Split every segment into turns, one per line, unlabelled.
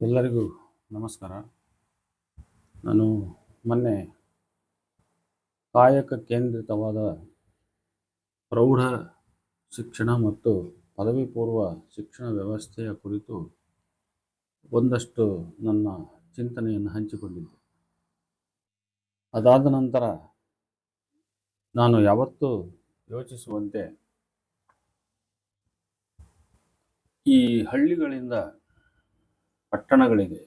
ಎಲ್ಲರಿಗೂ ನಮಸ್ಕಾರ. ನಾನು ಮೊನ್ನೆ ಕಾಯಕ ಕೇಂದ್ರಿತವಾದ ಪ್ರೌಢ ಶಿಕ್ಷಣ ಮತ್ತು ಪದವಿ ಪೂರ್ವ ಶಿಕ್ಷಣ ವ್ಯವಸ್ಥೆಯ ಕುರಿತು ಒಂದಷ್ಟು ನನ್ನ ಚಿಂತನೆಯನ್ನು ಹಂಚಿಕೊಂಡಿದ್ದೆ. ಅದಾದ ನಂತರ ನಾನು ಯಾವತ್ತೂ ಯೋಚಿಸುವಂತೆ ಈ ಹಳ್ಳಿಗಳಿಂದ ಪಟ್ಟಣಗಳಿಗೆ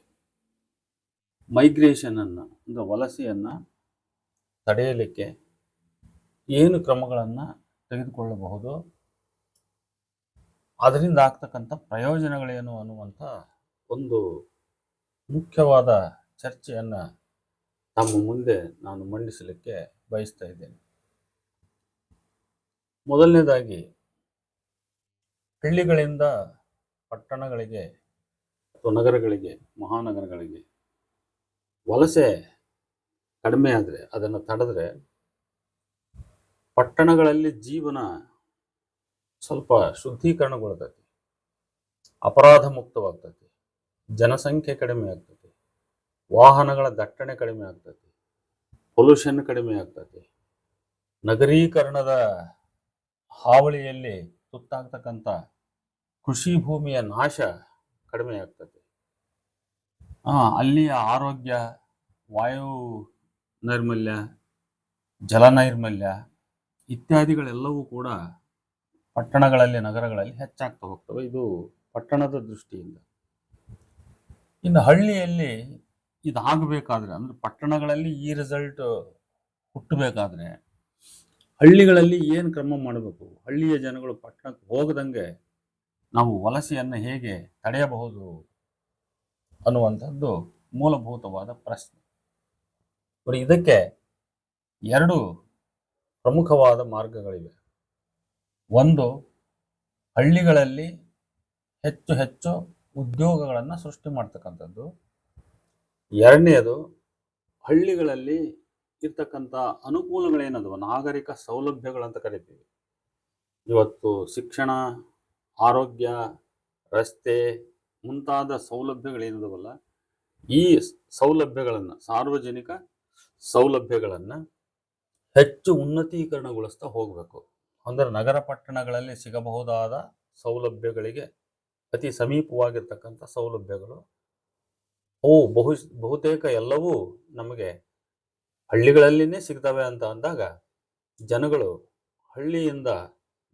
ಮೈಗ್ರೇಷನನ್ನು ಅಂದರೆ ವಲಸೆಯನ್ನು ತಡೆಯಲಿಕ್ಕೆ ಏನು ಕ್ರಮಗಳನ್ನು ತೆಗೆದುಕೊಳ್ಳಬಹುದು, ಅದರಿಂದ ಆಗ್ತಕ್ಕಂಥ ಪ್ರಯೋಜನಗಳೇನು ಅನ್ನುವಂಥ ಒಂದು ಮುಖ್ಯವಾದ ಚರ್ಚೆಯನ್ನು ತಮ್ಮ ಮುಂದೆ ನಾನು ಮಂಡಿಸಲಿಕ್ಕೆ ಬಯಸ್ತಾ ಇದ್ದೇನೆ. ಮೊದಲನೇದಾಗಿ, ಹಳ್ಳಿಗಳಿಂದ ಪಟ್ಟಣಗಳಿಗೆ ಅಥವಾ ನಗರಗಳಿಗೆ, ಮಹಾನಗರಗಳಿಗೆ ವಲಸೆ ಕಡಿಮೆ ಆದರೆ, ಅದನ್ನು ತಡೆದ್ರೆ ಪಟ್ಟಣಗಳಲ್ಲಿ ಜೀವನ ಸ್ವಲ್ಪ ಶುದ್ಧೀಕರಣಗೊಳ್ತೈತಿ, ಅಪರಾಧ ಮುಕ್ತವಾಗ್ತೈತಿ, ಜನಸಂಖ್ಯೆ ಕಡಿಮೆ ಆಗ್ತೈತಿ, ವಾಹನಗಳ ದಟ್ಟಣೆ ಕಡಿಮೆ ಆಗ್ತೈತಿ, ಪೊಲ್ಯೂಷನ್ ಕಡಿಮೆ ಆಗ್ತೈತಿ, ನಗರೀಕರಣದ ಹಾವಳಿಯಲ್ಲಿ ತುತ್ತಾಗ್ತಕ್ಕಂಥ ಕೃಷಿ ಭೂಮಿಯ ನಾಶ ಕಡಿಮೆ ಆಗ್ತದೆ. ಅಲ್ಲಿಯ ಆರೋಗ್ಯ, ವಾಯು ನೈರ್ಮಲ್ಯ, ಜಲ ನೈರ್ಮಲ್ಯ ಇತ್ಯಾದಿಗಳೆಲ್ಲವೂ ಕೂಡ ಪಟ್ಟಣಗಳಲ್ಲಿ, ನಗರಗಳಲ್ಲಿ ಹೆಚ್ಚಾಗ್ತಾ ಹೋಗ್ತವೆ. ಇದು ಪಟ್ಟಣದ ದೃಷ್ಟಿಯಿಂದ. ಇನ್ನು ಹಳ್ಳಿಯಲ್ಲಿ ಇದಾಗಬೇಕಾದ್ರೆ, ಅಂದರೆ ಪಟ್ಟಣಗಳಲ್ಲಿ ಈ ರಿಸಲ್ಟ್ ಹುಟ್ಟಬೇಕಾದ್ರೆ ಹಳ್ಳಿಗಳಲ್ಲಿ ಏನು ಕ್ರಮ ಮಾಡಬೇಕು, ಹಳ್ಳಿಯ ಜನಗಳು ಪಟ್ಟಣಕ್ಕೆ ಹೋಗದಂಗೆ ನಾವು ವಲಸೆಯನ್ನು ಹೇಗೆ ತಡೆಯಬಹುದು ಅನ್ನುವಂಥದ್ದು ಮೂಲಭೂತವಾದ ಪ್ರಶ್ನೆ. ಇದಕ್ಕೆ ಎರಡು ಪ್ರಮುಖವಾದ ಮಾರ್ಗಗಳಿವೆ. ಒಂದು, ಹಳ್ಳಿಗಳಲ್ಲಿ ಹೆಚ್ಚು ಹೆಚ್ಚು ಉದ್ಯೋಗಗಳನ್ನು ಸೃಷ್ಟಿ ಮಾಡ್ತಕ್ಕಂಥದ್ದು. ಎರಡನೆಯದು, ಹಳ್ಳಿಗಳಲ್ಲಿ ಇರ್ತಕ್ಕಂಥ ಅನುಕೂಲಗಳೇನದು, ನಾಗರಿಕ ಸೌಲಭ್ಯಗಳಂತ ಕರಿತೀವಿ. ಇವತ್ತು ಶಿಕ್ಷಣ, ಆರೋಗ್ಯ, ರಸ್ತೆ ಮುಂತಾದ ಸೌಲಭ್ಯಗಳೇನಿದವಲ್ಲ, ಈ ಸೌಲಭ್ಯಗಳನ್ನು, ಸಾರ್ವಜನಿಕ ಸೌಲಭ್ಯಗಳನ್ನು ಹೆಚ್ಚು ಉನ್ನತೀಕರಣಗೊಳಿಸ್ತಾ ಹೋಗಬೇಕು. ಅಂದರೆ ನಗರ ಪಟ್ಟಣಗಳಲ್ಲಿ ಸಿಗಬಹುದಾದ ಸೌಲಭ್ಯಗಳಿಗೆ ಅತಿ ಸಮೀಪವಾಗಿರ್ತಕ್ಕಂಥ ಸೌಲಭ್ಯಗಳು ಬಹುತೇಕ ಎಲ್ಲವೂ ನಮಗೆ ಹಳ್ಳಿಗಳಲ್ಲಿನೇ ಸಿಗ್ತವೆ ಅಂತ ಅಂದಾಗ ಜನಗಳು ಹಳ್ಳಿಯಿಂದ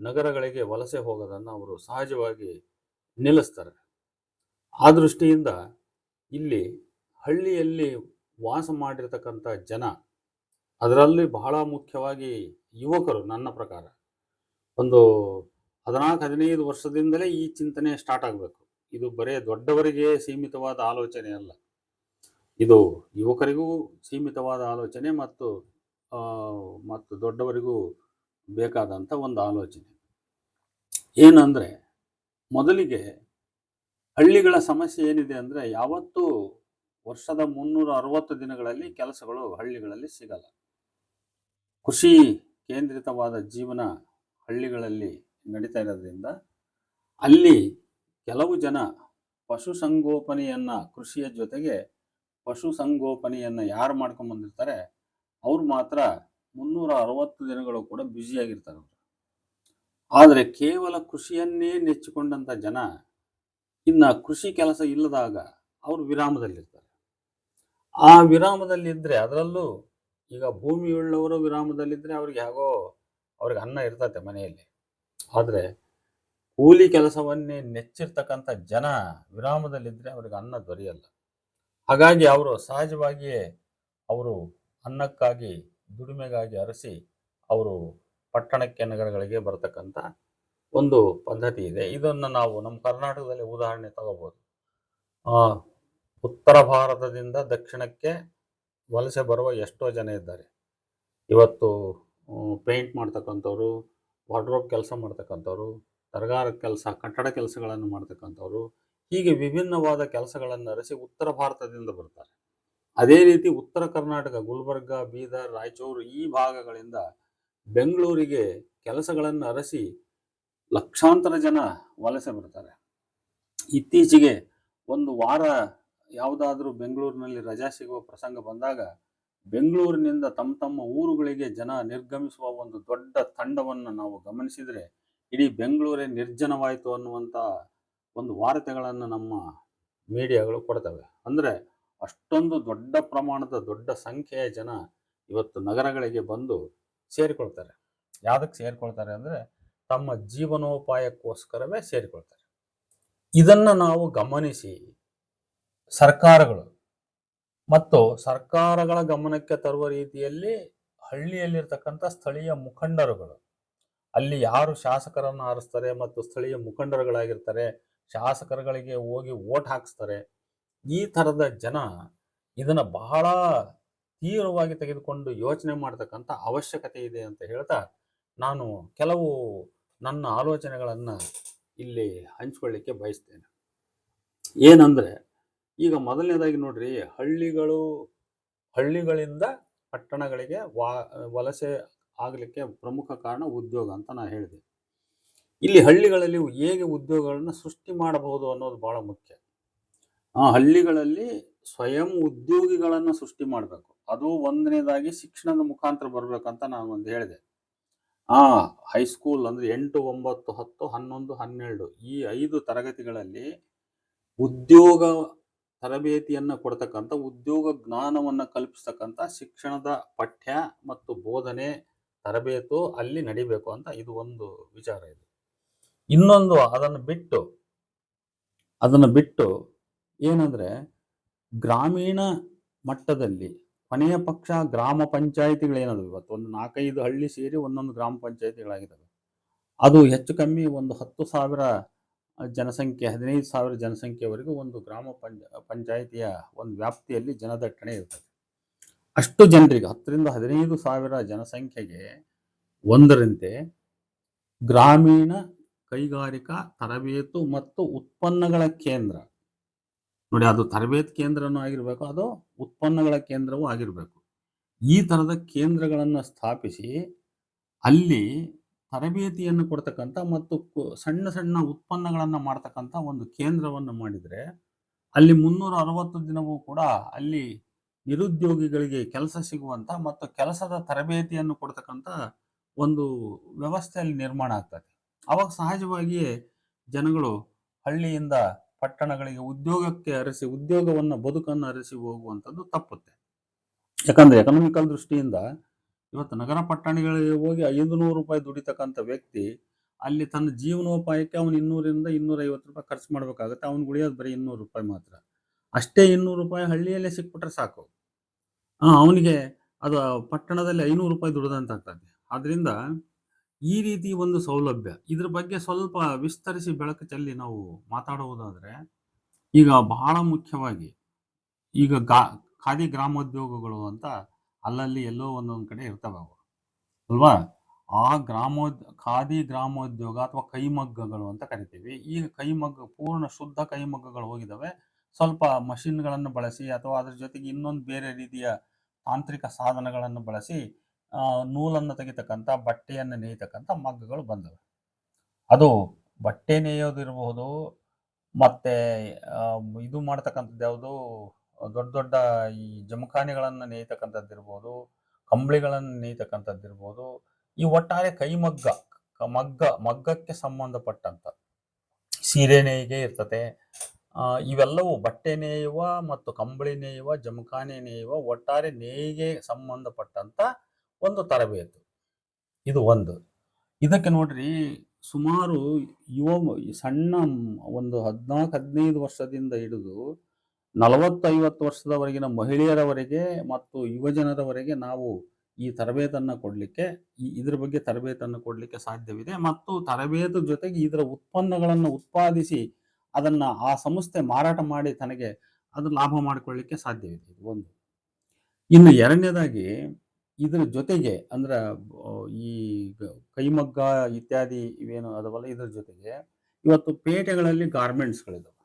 ನಗರಗಳಿಗೆ ವಲಸೆ ಹೋಗೋದನ್ನು ಅವರು ಸಹಜವಾಗಿ ನಿಲ್ಲಿಸ್ತಾರೆ. ಆ ದೃಷ್ಟಿಯಿಂದ ಇಲ್ಲಿ ಹಳ್ಳಿಯಲ್ಲಿ ವಾಸ ಮಾಡಿರ್ತಕ್ಕಂಥ ಜನ, ಅದರಲ್ಲಿ ಬಹಳ ಮುಖ್ಯವಾಗಿ ಯುವಕರು, ನನ್ನ ಪ್ರಕಾರ ಒಂದು 14-15 ವರ್ಷದಿಂದಲೇ ಈ ಚಿಂತನೆ ಸ್ಟಾರ್ಟ್ ಆಗಬೇಕು. ಇದು ಬರೇ ದೊಡ್ಡವರಿಗೆ ಸೀಮಿತವಾದ ಆಲೋಚನೆ ಅಲ್ಲ, ಇದು ಯುವಕರಿಗೂ ಸೀಮಿತವಾದ ಆಲೋಚನೆ ಮತ್ತು ದೊಡ್ಡವರಿಗೂ ಬೇಕಾದಂಥ ಒಂದು ಆಲೋಚನೆ. ಏನಂದರೆ, ಮೊದಲಿಗೆ ಹಳ್ಳಿಗಳ ಸಮಸ್ಯೆ ಏನಿದೆ ಅಂದರೆ, ಯಾವತ್ತೂ ವರ್ಷದ 360 ದಿನಗಳಲ್ಲಿ ಕೆಲಸಗಳು ಹಳ್ಳಿಗಳಲ್ಲಿ ಸಿಗಲ್ಲ. ಕೃಷಿ ಕೇಂದ್ರಿತವಾದ ಜೀವನ ಹಳ್ಳಿಗಳಲ್ಲಿ ನಡೀತಾ ಇರೋದ್ರಿಂದ ಅಲ್ಲಿ ಕೆಲವು ಜನ ಪಶುಸಂಗೋಪನೆಯನ್ನು, ಕೃಷಿಯ ಜೊತೆಗೆ ಪಶುಸಂಗೋಪನೆಯನ್ನು ಯಾರು ಮಾಡ್ಕೊಂಡ್ಬಂದಿರ್ತಾರೆ ಅವ್ರು ಮಾತ್ರ 360 ದಿನಗಳು ಕೂಡ ಬ್ಯುಸಿಯಾಗಿರ್ತಾರೆ. ಆದರೆ ಕೇವಲ ಕೃಷಿಯನ್ನೇ ನೆಚ್ಚಿಕೊಂಡಂಥ ಜನ ಇನ್ನು ಕೃಷಿ ಕೆಲಸ ಇಲ್ಲದಾಗ ಅವರು ವಿರಾಮದಲ್ಲಿರ್ತಾರೆ. ಆ ವಿರಾಮದಲ್ಲಿದ್ದರೆ, ಅದರಲ್ಲೂ ಈಗ ಭೂಮಿಯುಳ್ಳವರು ವಿರಾಮದಲ್ಲಿದ್ದರೆ ಅವ್ರಿಗೆ ಅವ್ರಿಗೆ ಅನ್ನ ಇರ್ತದೆ ಮನೆಯಲ್ಲಿ. ಆದರೆ ಕೂಲಿ ಕೆಲಸವನ್ನೇ ನೆಚ್ಚಿರ್ತಕ್ಕಂಥ ಜನ ವಿರಾಮದಲ್ಲಿದ್ದರೆ ಅವ್ರಿಗೆ ಅನ್ನ ದೊರೆಯಲ್ಲ. ಹಾಗಾಗಿ ಅವರು ಸಹಜವಾಗಿಯೇ ಅವರು ಅನ್ನಕ್ಕಾಗಿ, ದುಡಿಮೆಗಾಗಿ ಅರಸಿ ಅವರು ಪಟ್ಟಣಕ್ಕೆ, ನಗರಗಳಿಗೆ ಬರತಕ್ಕಂಥ ಒಂದು ಪದ್ಧತಿ ಇದೆ. ಇದನ್ನು ನಾವು ನಮ್ಮ ಕರ್ನಾಟಕದಲ್ಲಿ ಉದಾಹರಣೆ ತಗೋಬೋದು. ಉತ್ತರ ಭಾರತದಿಂದ ದಕ್ಷಿಣಕ್ಕೆ ವಲಸೆ ಬರುವ ಎಷ್ಟೋ ಜನ ಇದ್ದಾರೆ. ಇವತ್ತು ಪೇಂಟ್ ಮಾಡ್ತಕ್ಕಂಥವ್ರು, ವಾರ್ಡ್ರೋಬ್ ಕೆಲಸ ಮಾಡ್ತಕ್ಕಂಥವ್ರು, ತರಗಾರ ಕೆಲಸ, ಕಟ್ಟಡ ಕೆಲಸಗಳನ್ನು ಮಾಡ್ತಕ್ಕಂಥವ್ರು, ಹೀಗೆ ವಿಭಿನ್ನವಾದ ಕೆಲಸಗಳನ್ನು ಅರಸಿ ಉತ್ತರ ಭಾರತದಿಂದ ಬರ್ತಾರೆ. ಅದೇ ರೀತಿ ಉತ್ತರ ಕರ್ನಾಟಕ, ಗುಲ್ಬರ್ಗ, ಬೀದರ್, ರಾಯಚೂರು ಈ ಭಾಗಗಳಿಂದ ಬೆಂಗಳೂರಿಗೆ ಕೆಲಸಗಳನ್ನು ಅರಸಿ ಲಕ್ಷಾಂತರ ಜನ ವಲಸೆ ಬರ್ತಾರೆ. ಇತ್ತೀಚೆಗೆ ಒಂದು ವಾರ ಯಾವುದಾದ್ರೂ ಬೆಂಗಳೂರಿನಲ್ಲಿ ರಜಾ ಸಿಗುವ ಪ್ರಸಂಗ ಬಂದಾಗ ಬೆಂಗಳೂರಿನಿಂದ ತಮ್ಮ ತಮ್ಮ ಊರುಗಳಿಗೆ ಜನ ನಿರ್ಗಮಿಸುವ ಒಂದು ದೊಡ್ಡ ತಂಡವನ್ನು ನಾವು ಗಮನಿಸಿದರೆ ಇಡೀ ಬೆಂಗಳೂರೇ ನಿರ್ಜನವಾಯಿತು ಅನ್ನುವಂಥ ಒಂದು ವಾರ್ತೆಗಳನ್ನು ನಮ್ಮ ಮೀಡಿಯಾಗಳು ಕೊಡ್ತವೆ. ಅಂದರೆ ಅಷ್ಟೊಂದು ದೊಡ್ಡ ಪ್ರಮಾಣದ ದೊಡ್ಡ ಸಂಖ್ಯೆಯ ಜನ ಇವತ್ತು ನಗರಗಳಿಗೆ ಬಂದು ಸೇರಿಕೊಳ್ತಾರೆ. ಯಾವುದಕ್ಕೆ ಸೇರಿಕೊಳ್ತಾರೆ ಅಂದರೆ ತಮ್ಮ ಜೀವನೋಪಾಯಕ್ಕೋಸ್ಕರವೇ ಸೇರಿಕೊಳ್ತಾರೆ. ಇದನ್ನು ನಾವು ಗಮನಿಸಿ ಸರ್ಕಾರಗಳು ಮತ್ತು ಸರ್ಕಾರಗಳ ಗಮನಕ್ಕೆ ತರುವ ರೀತಿಯಲ್ಲಿ ಹಳ್ಳಿಯಲ್ಲಿರ್ತಕ್ಕಂಥ ಸ್ಥಳೀಯ ಮುಖಂಡರುಗಳು, ಅಲ್ಲಿ ಯಾರು ಶಾಸಕರನ್ನು ಆರಿಸ್ತಾರೆ ಮತ್ತು ಸ್ಥಳೀಯ ಮುಖಂಡರುಗಳಾಗಿರ್ತಾರೆ, ಶಾಸಕರುಗಳಿಗೆ ಹೋಗಿ ಓಟ್ ಹಾಕಿಸ್ತಾರೆ, ಈ ಥರದ ಜನ ಇದನ್ನು ಬಹಳ ತೀವ್ರವಾಗಿ ತೆಗೆದುಕೊಂಡು ಯೋಚನೆ ಮಾಡ್ತಕ್ಕಂಥ ಅವಶ್ಯಕತೆ ಇದೆ ಅಂತ ಹೇಳ್ತಾ ನಾನು ಕೆಲವು ನನ್ನ ಆಲೋಚನೆಗಳನ್ನು ಇಲ್ಲಿ ಹಂಚ್ಕೊಳ್ಳಿಕ್ಕೆ ಬಯಸ್ತೇನೆ. ಏನಂದರೆ ಈಗ ಮೊದಲನೇದಾಗಿ ನೋಡ್ರಿ, ಹಳ್ಳಿಗಳಿಂದ ಪಟ್ಟಣಗಳಿಗೆ ವಲಸೆ ಆಗಲಿಕ್ಕೆ ಪ್ರಮುಖ ಕಾರಣ ಉದ್ಯೋಗ ಅಂತ ನಾನು ಹೇಳಿದೆ. ಇಲ್ಲಿ ಹಳ್ಳಿಗಳಲ್ಲಿ ಹೇಗೆ ಉದ್ಯೋಗಗಳನ್ನು ಸೃಷ್ಟಿ ಮಾಡಬಹುದು ಅನ್ನೋದು ಬಹಳ ಮುಖ್ಯ. ಆ ಹಳ್ಳಿಗಳಲ್ಲಿ ಸ್ವಯಂ ಉದ್ಯೋಗಿಗಳನ್ನು ಸೃಷ್ಟಿ ಮಾಡಬೇಕು. ಅದು ಒಂದನೇದಾಗಿ ಶಿಕ್ಷಣದ ಮುಖಾಂತರ ಬರಬೇಕಂತ ನಾನು ಒಂದು ಹೇಳಿದೆ. ಹೈಸ್ಕೂಲ್ ಅಂದರೆ 8, 9, 10, 11, 12 ಈ 5 ತರಗತಿಗಳಲ್ಲಿ ಉದ್ಯೋಗ ತರಬೇತಿಯನ್ನು ಕೊಡ್ತಕ್ಕಂಥ, ಉದ್ಯೋಗ ಜ್ಞಾನವನ್ನು ಕಲ್ಪಿಸ್ತಕ್ಕಂಥ ಶಿಕ್ಷಣದ ಪಠ್ಯ ಮತ್ತು ಬೋಧನೆ ತರಬೇತು ಅಲ್ಲಿ ನಡಿಬೇಕು ಅಂತ ಇದು ಒಂದು ವಿಚಾರ ಇದೆ. ಇನ್ನೊಂದು ಅದನ್ನು ಬಿಟ್ಟು ಏನಂದರೆ ಗ್ರಾಮೀಣ ಮಟ್ಟದಲ್ಲಿ ಕೊನೆಯ ಪಕ್ಷ ಗ್ರಾಮ ಪಂಚಾಯಿತಿಗಳೇನದು ಇವತ್ತು ಒಂದು 4-5 ಹಳ್ಳಿ ಸೇರಿ ಒಂದೊಂದು ಗ್ರಾಮ ಪಂಚಾಯಿತಿಗಳಾಗಿದ್ದಾವೆ. ಅದು ಹೆಚ್ಚು ಕಮ್ಮಿ ಒಂದು 10,000 ಜನಸಂಖ್ಯೆ, 15,000 ಜನಸಂಖ್ಯೆವರೆಗೂ ಒಂದು ಗ್ರಾಮ ಪಂಚಾಯಿತಿಯ ಒಂದು ವ್ಯಾಪ್ತಿಯಲ್ಲಿ ಜನದಟ್ಟಣೆ ಇರ್ತದೆ. ಅಷ್ಟು ಜನರಿಗೆ 10,000-15,000 ಜನಸಂಖ್ಯೆಗೆ ಒಂದರಂತೆ ಗ್ರಾಮೀಣ ಕೈಗಾರಿಕಾ ತರಬೇತು ಮತ್ತು ಉತ್ಪನ್ನಗಳ ಕೇಂದ್ರ ನೋಡಿ, ಅದು ತರಬೇತಿ ಕೇಂದ್ರನೂ ಆಗಿರಬೇಕು, ಅದು ಉತ್ಪನ್ನಗಳ ಕೇಂದ್ರವೂ ಆಗಿರಬೇಕು. ಈ ಥರದ ಕೇಂದ್ರಗಳನ್ನು ಸ್ಥಾಪಿಸಿ ಅಲ್ಲಿ ತರಬೇತಿಯನ್ನು ಕೊಡ್ತಕ್ಕಂಥ ಮತ್ತು ಸಣ್ಣ ಸಣ್ಣ ಉತ್ಪನ್ನಗಳನ್ನು ಮಾಡ್ತಕ್ಕಂಥ ಒಂದು ಕೇಂದ್ರವನ್ನು ಮಾಡಿದರೆ ಅಲ್ಲಿ 360 ದಿನವೂ ಕೂಡ ಅಲ್ಲಿ ನಿರುದ್ಯೋಗಿಗಳಿಗೆ ಕೆಲಸ ಸಿಗುವಂಥ ಮತ್ತು ಕೆಲಸದ ತರಬೇತಿಯನ್ನು ಕೊಡ್ತಕ್ಕಂಥ ಒಂದು ವ್ಯವಸ್ಥೆಯಲ್ಲಿ ನಿರ್ಮಾಣ ಆಗ್ತದೆ. ಅವಾಗ ಸಹಜವಾಗಿಯೇ ಜನಗಳು ಹಳ್ಳಿಯಿಂದ ಪಟ್ಟಣಗಳಿಗೆ ಉದ್ಯೋಗವನ್ನು ಬದುಕನ್ನು ಅರಸಿ ಹೋಗುವಂಥದ್ದು ತಪ್ಪುತ್ತೆ. ಯಾಕಂದರೆ ಎಕನಾಮಿಕಲ್ ದೃಷ್ಟಿಯಿಂದ ಇವತ್ತು ನಗರ ಪಟ್ಟಣಗಳಿಗೆ ಹೋಗಿ 500 ರೂಪಾಯಿ ದುಡಿತಕ್ಕಂಥ ವ್ಯಕ್ತಿ ಅಲ್ಲಿ ತನ್ನ ಜೀವನೋಪಾಯಕ್ಕೆ ಅವನು 200-250 ರೂಪಾಯಿ ಖರ್ಚು ಮಾಡಬೇಕಾಗುತ್ತೆ. ಅವನು ಉಳಿಯೋದು ಬರೀ 200 ರೂಪಾಯಿ ಮಾತ್ರ. ಅಷ್ಟೇ 200 ರೂಪಾಯಿ ಹಳ್ಳಿಯಲ್ಲೇ ಸಿಕ್ಬಿಟ್ರೆ ಸಾಕು, ಅವನಿಗೆ ಅದು ಪಟ್ಟಣದಲ್ಲಿ 500 ರೂಪಾಯಿ ದುಡಿದಂತಾಗ್ತದೆ. ಆದ್ದರಿಂದ ಈ ರೀತಿ ಒಂದು ಸೌಲಭ್ಯ, ಇದ್ರ ಬಗ್ಗೆ ಸ್ವಲ್ಪ ವಿಸ್ತರಿಸಿ ಬೆಳಕು ಚೆಲ್ಲಿ ನಾವು ಮಾತಾಡುವುದಾದರೆ, ಈಗ ಬಹಳ ಮುಖ್ಯವಾಗಿ ಈಗ ಖಾದಿ ಗ್ರಾಮೋದ್ಯೋಗಗಳು ಅಂತ ಅಲ್ಲಲ್ಲಿ ಎಲ್ಲೋ ಒಂದೊಂದು ಕಡೆ ಇರ್ತವೆ ಅವು ಅಲ್ವಾ. ಆ ಖಾದಿ ಗ್ರಾಮೋದ್ಯೋಗ ಅಥವಾ ಕೈಮಗ್ಗಗಳು ಅಂತ ಕರಿತೀವಿ. ಈಗ ಪೂರ್ಣ ಶುದ್ಧ ಕೈಮಗ್ಗಗಳು ಹೋಗಿದ್ದಾವೆ. ಸ್ವಲ್ಪ ಮಷಿನ್ಗಳನ್ನು ಬಳಸಿ ಅಥವಾ ಅದ್ರ ಜೊತೆಗೆ ಇನ್ನೊಂದು ಬೇರೆ ರೀತಿಯ ತಾಂತ್ರಿಕ ಸಾಧನಗಳನ್ನು ಬಳಸಿ ನೂಲನ್ನು ತೆಗಿತಕ್ಕಂಥ, ಬಟ್ಟೆಯನ್ನು ನೇಯ್ತಕ್ಕಂಥ ಮಗ್ಗಗಳು ಬಂದವೆ. ಅದು ಬಟ್ಟೆ ನೇಯೋದಿರಬಹುದು, ಮತ್ತು ಇದು ಮಾಡ್ತಕ್ಕಂಥದ್ದು ಯಾವುದು ದೊಡ್ಡ ದೊಡ್ಡ ಈ ಜಮಖಾನೆಗಳನ್ನು ನೇಯ್ತಕ್ಕಂಥದ್ದಿರ್ಬೋದು, ಕಂಬಳಿಗಳನ್ನು ನೇಯ್ತಕ್ಕಂಥದ್ದಿರ್ಬೋದು. ಈ ಒಟ್ಟಾರೆ ಮಗ್ಗಕ್ಕೆ ಸಂಬಂಧಪಟ್ಟಂಥ ಸೀರೆ ನೇಯ್ಗೆ ಇರ್ತದೆ. ಇವೆಲ್ಲವೂ ಬಟ್ಟೆ ನೇಯುವ ಮತ್ತು ಕಂಬಳಿ ನೇಯುವ, ಜಮಖಾನೆ ನೇಯುವ, ಒಟ್ಟಾರೆ ನೇಯ್ಗೆ ಸಂಬಂಧಪಟ್ಟಂಥ ಒಂದು ತರಬೇತು. ಇದು ಒಂದು. ಇದಕ್ಕೆ ನೋಡ್ರಿ, ಸುಮಾರು ಸಣ್ಣ ಒಂದು 14-15 ವರ್ಷದಿಂದ ಹಿಡಿದು 40-50 ವರ್ಷದವರೆಗಿನ ಮಹಿಳೆಯರವರೆಗೆ ಮತ್ತು ಯುವಜನರವರೆಗೆ ನಾವು ಈ ತರಬೇತನ್ನು ಕೊಡಲಿಕ್ಕೆ, ಇದ್ರ ಬಗ್ಗೆ ತರಬೇತನ್ನು ಕೊಡಲಿಕ್ಕೆ ಸಾಧ್ಯವಿದೆ. ಮತ್ತು ತರಬೇತಿ ಜೊತೆಗೆ ಇದರ ಉತ್ಪನ್ನಗಳನ್ನು ಉತ್ಪಾದಿಸಿ ಅದನ್ನು ಆ ಸಂಸ್ಥೆ ಮಾರಾಟ ಮಾಡಿ ತನಗೆ ಅದು ಲಾಭ ಮಾಡಿಕೊಳ್ಳಲಿಕ್ಕೆ ಸಾಧ್ಯವಿದೆ. ಇದು ಒಂದು. ಇನ್ನು ಎರಡನೇದಾಗಿ ಇದರ ಜೊತೆಗೆ ಅಂದ್ರೆ ಈ ಕೈಮಗ್ಗ ಇತ್ಯಾದಿ ಇವೇನು ಅದವಲ್ಲ, ಇದ್ರ ಜೊತೆಗೆ ಇವತ್ತು ಪೇಟೆಗಳಲ್ಲಿ ಗಾರ್ಮೆಂಟ್ಸ್ಗಳಿದ್ದಾವೆ.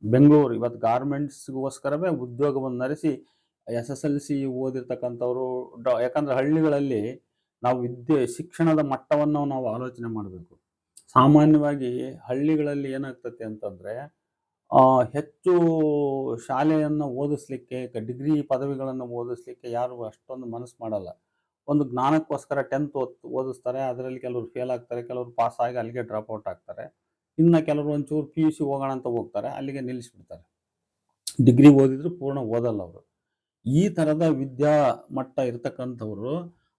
ಬೆಂಗಳೂರು ಇವತ್ತು ಗಾರ್ಮೆಂಟ್ಸ್ಗೋಸ್ಕರವೇ ಉದ್ಯೋಗವನ್ನು ನಡೆಸಿ SSLC ಓದಿರ್ತಕ್ಕಂಥವ್ರು, ಯಾಕಂದ್ರೆ ಹಳ್ಳಿಗಳಲ್ಲಿ ನಾವು ಶಿಕ್ಷಣದ ಮಟ್ಟವನ್ನು ನಾವು ಆಲೋಚನೆ ಮಾಡಬೇಕು. ಸಾಮಾನ್ಯವಾಗಿ ಹಳ್ಳಿಗಳಲ್ಲಿ ಏನಾಗ್ತದೆ ಅಂತಂದರೆ ಹೆಚ್ಚು ಶಾಲೆಯನ್ನು ಓದಿಸ್ಲಿಕ್ಕೆ ಡಿಗ್ರಿ ಪದವಿಗಳನ್ನು ಓದಿಸ್ಲಿಕ್ಕೆ ಯಾರು ಅಷ್ಟೊಂದು ಮನಸ್ಸು ಮಾಡಲ್ಲ. ಒಂದು ಜ್ಞಾನಕ್ಕೋಸ್ಕರ 10th ಓದಿಸ್ತಾರೆ. ಅದರಲ್ಲಿ ಕೆಲವರು ಫೇಲ್ ಆಗ್ತಾರೆ, ಕೆಲವರು ಪಾಸ್ ಆಗಿ ಅಲ್ಲಿಗೆ ಡ್ರಾಪ್ ಔಟ್ ಆಗ್ತಾರೆ. ಇನ್ನು ಕೆಲವರು ಒಂಚೂರು PUC ಹೋಗೋಣ ಅಂತ ಹೋಗ್ತಾರೆ, ಅಲ್ಲಿಗೆ ನಿಲ್ಲಿಸ್ಬಿಡ್ತಾರೆ. ಡಿಗ್ರಿ ಓದಿದ್ರು ಪೂರ್ಣ ಓದಲ್ಲ ಅವರು. ಈ ಥರದ ವಿದ್ಯಾ ಮಟ್ಟ ಇರ್ತಕ್ಕಂಥವ್ರು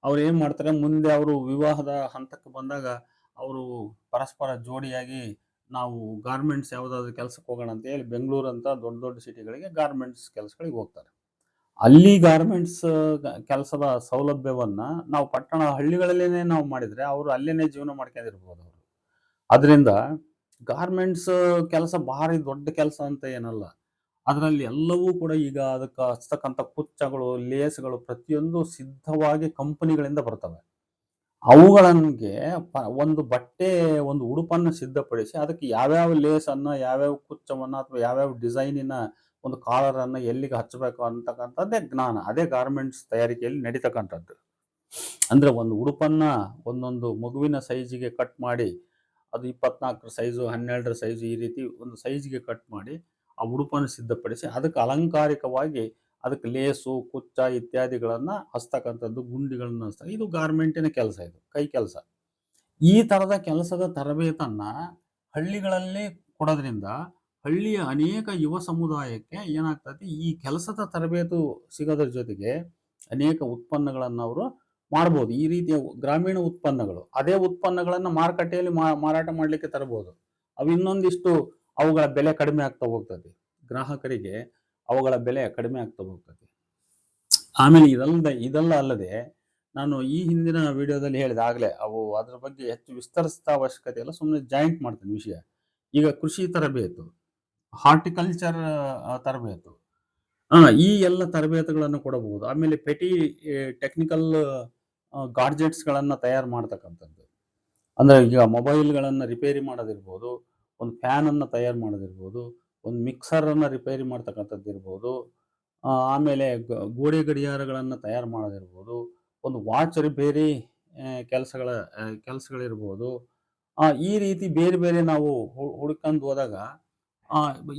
ಅವ್ರು ಏನು ಮಾಡ್ತಾರೆ, ಮುಂದೆ ಅವರು ವಿವಾಹದ ಹಂತಕ್ಕೆ ಬಂದಾಗ ಅವರು ಪರಸ್ಪರ ಜೋಡಿಯಾಗಿ ನಾವು ಗಾರ್ಮೆಂಟ್ಸ್ ಯಾವುದಾದ್ರೂ ಕೆಲಸಕ್ಕೆ ಹೋಗೋಣ ಅಂತ ಹೇಳಿ ಬೆಂಗಳೂರಂಥ ದೊಡ್ಡ ದೊಡ್ಡ ಸಿಟಿಗಳಿಗೆ ಗಾರ್ಮೆಂಟ್ಸ್ ಕೆಲಸಗಳಿಗೆ ಹೋಗ್ತಾರೆ. ಅಲ್ಲಿ ಗಾರ್ಮೆಂಟ್ಸ್ ಕೆಲಸದ ಸೌಲಭ್ಯವನ್ನ ನಾವು ಪಟ್ಟಣ ಹಳ್ಳಿಗಳಲ್ಲೇನೆ ನಾವು ಮಾಡಿದ್ರೆ ಅವರು ಅಲ್ಲೇನೆ ಜೀವನ ಮಾಡ್ಕೊಂಡಿರ್ಬೋದು ಅವರು. ಅದರಿಂದ ಗಾರ್ಮೆಂಟ್ಸ್ ಕೆಲಸ ಭಾರಿ ದೊಡ್ಡ ಕೆಲಸ ಅಂತ ಏನಲ್ಲ. ಅದರಲ್ಲಿ ಎಲ್ಲವೂ ಕೂಡ ಈಗ ಅದಕ್ಕೆ ಹಚ್ತಕ್ಕಂಥ ಕುಚ್ಚಗಳು, ಲೇಸ್ಗಳು ಪ್ರತಿಯೊಂದು ಸಿದ್ಧವಾಗಿ ಕಂಪನಿಗಳಿಂದ ಬರ್ತವೆ. ಅವುಗಳಿಗೆ ಒಂದು ಬಟ್ಟೆ, ಒಂದು ಉಡುಪನ್ನು ಸಿದ್ಧಪಡಿಸಿ ಅದಕ್ಕೆ ಯಾವ್ಯಾವ ಲೇಸನ್ನ, ಯಾವ್ಯಾವ ಕುಚ್ಚವನ್ನ ಅಥವಾ ಯಾವ್ಯಾವ ಡಿಸೈನಿನ ಒಂದು ಕಾಲರನ್ನು ಎಲ್ಲಿಗೆ ಹಚ್ಚಬೇಕು ಅಂತಕ್ಕಂಥದ್ದೇ ಜ್ಞಾನ. ಅದೇ ಗಾರ್ಮೆಂಟ್ಸ್ ತಯಾರಿಕೆಯಲ್ಲಿ ನಡೀತಕ್ಕಂಥದ್ದು. ಅಂದ್ರೆ ಒಂದು ಉಡುಪನ್ನ ಒಂದೊಂದು ಮಗುವಿನ ಸೈಜಿಗೆ ಕಟ್ ಮಾಡಿ, ಅದು 24 ಸೈಜು, 12 ಸೈಜು, ಈ ರೀತಿ ಒಂದು ಸೈಜ್ಗೆ ಕಟ್ ಮಾಡಿ ಆ ಉಡುಪನ್ನು ಸಿದ್ಧಪಡಿಸಿ ಅದಕ್ಕೆ ಅಲಂಕಾರಿಕವಾಗಿ ಅದಕ್ಕೆ ಲೇಸು, ಕುಚ್ಚ ಇತ್ಯಾದಿಗಳನ್ನ ಹಚ್ತಕ್ಕಂಥದ್ದು, ಗುಂಡಿಗಳನ್ನ ಹಚ್ತಾರೆ. ಇದು ಗಾರ್ಮೆಂಟಿನ ಕೆಲಸ, ಇದು ಕೈ ಕೆಲಸ. ಈ ತರದ ಕೆಲಸದ ತರಬೇತನ್ನ ಹಳ್ಳಿಗಳಲ್ಲಿ ಕೊಡೋದ್ರಿಂದ ಹಳ್ಳಿಯ ಅನೇಕ ಯುವ ಸಮುದಾಯಕ್ಕೆ ಏನಾಗ್ತದೆ, ಈ ಕೆಲಸದ ತರಬೇತು ಸಿಗೋದ್ರ ಜೊತೆಗೆ ಅನೇಕ ಉತ್ಪನ್ನಗಳನ್ನು ಅವರು ಮಾಡ್ಬೋದು. ಈ ರೀತಿಯ ಗ್ರಾಮೀಣ ಉತ್ಪನ್ನಗಳು, ಅದೇ ಉತ್ಪನ್ನಗಳನ್ನು ಮಾರುಕಟ್ಟೆಯಲ್ಲಿ ಮಾರಾಟ ಮಾಡಲಿಕ್ಕೆ ತರಬಹುದು. ಅವು ಇನ್ನೊಂದಿಷ್ಟು ಅವುಗಳ ಬೆಲೆ ಕಡಿಮೆ ಆಗ್ತಾ ಹೋಗ್ತದೆ, ಗ್ರಾಹಕರಿಗೆ ಅವುಗಳ ಬೆಲೆ ಕಡಿಮೆ ಆಗ್ತಾ ಹೋಗ್ತದೆ. ಆಮೇಲೆ ಇದೆಲ್ಲ ಅಲ್ಲದೆ ನಾನು ಈ ಹಿಂದಿನ ವಿಡಿಯೋದಲ್ಲಿ ಹೇಳಿದೆ ಆಗಲೇ, ಅದ್ರ ಬಗ್ಗೆ ಹೆಚ್ಚು ವಿಸ್ತರಿಸಿದ ಅವಶ್ಯಕತೆ ಇಲ್ಲ, ಸುಮ್ಮನೆ ಜಾಯಿಂಟ್ ಮಾಡ್ತೀನಿ ವಿಷಯ. ಈಗ ಕೃಷಿ ತರಬೇತು, ಹಾರ್ಟಿಕಲ್ಚರ್ ತರಬೇತು, ಈ ಎಲ್ಲ ತರಬೇತುಗಳನ್ನು ಕೊಡಬಹುದು. ಆಮೇಲೆ ಪೆಟಿ ಟೆಕ್ನಿಕಲ್ ಗಾಡ್ಜೆಟ್ಸ್ಗಳನ್ನು ತಯಾರು ಮಾಡ್ತಕ್ಕಂಥದ್ದು. ಅಂದ್ರೆ ಈಗ ಮೊಬೈಲ್ಗಳನ್ನು ರಿಪೇರಿ ಮಾಡೋದಿರ್ಬೋದು, ಒಂದು ಫ್ಯಾನನ್ನು ತಯಾರು ಮಾಡೋದಿರ್ಬೋದು, ಒಂದು ಮಿಕ್ಸರನ್ನು ರಿಪೇರಿ ಮಾಡ್ತಕ್ಕಂಥದ್ದು ಇರ್ಬೋದು, ಆಮೇಲೆ ಗೋಡೆ ಗಡಿಯಾರಗಳನ್ನು ತಯಾರು ಮಾಡೋದಿರ್ಬೋದು, ಒಂದು ವಾಚ್ ರಿಪೇರಿ ಕೆಲಸಗಳಿರ್ಬೋದು. ಈ ರೀತಿ ಬೇರೆ ಬೇರೆ ನಾವು ಹುಡ್ಕೊಂಡು ಹೋದಾಗ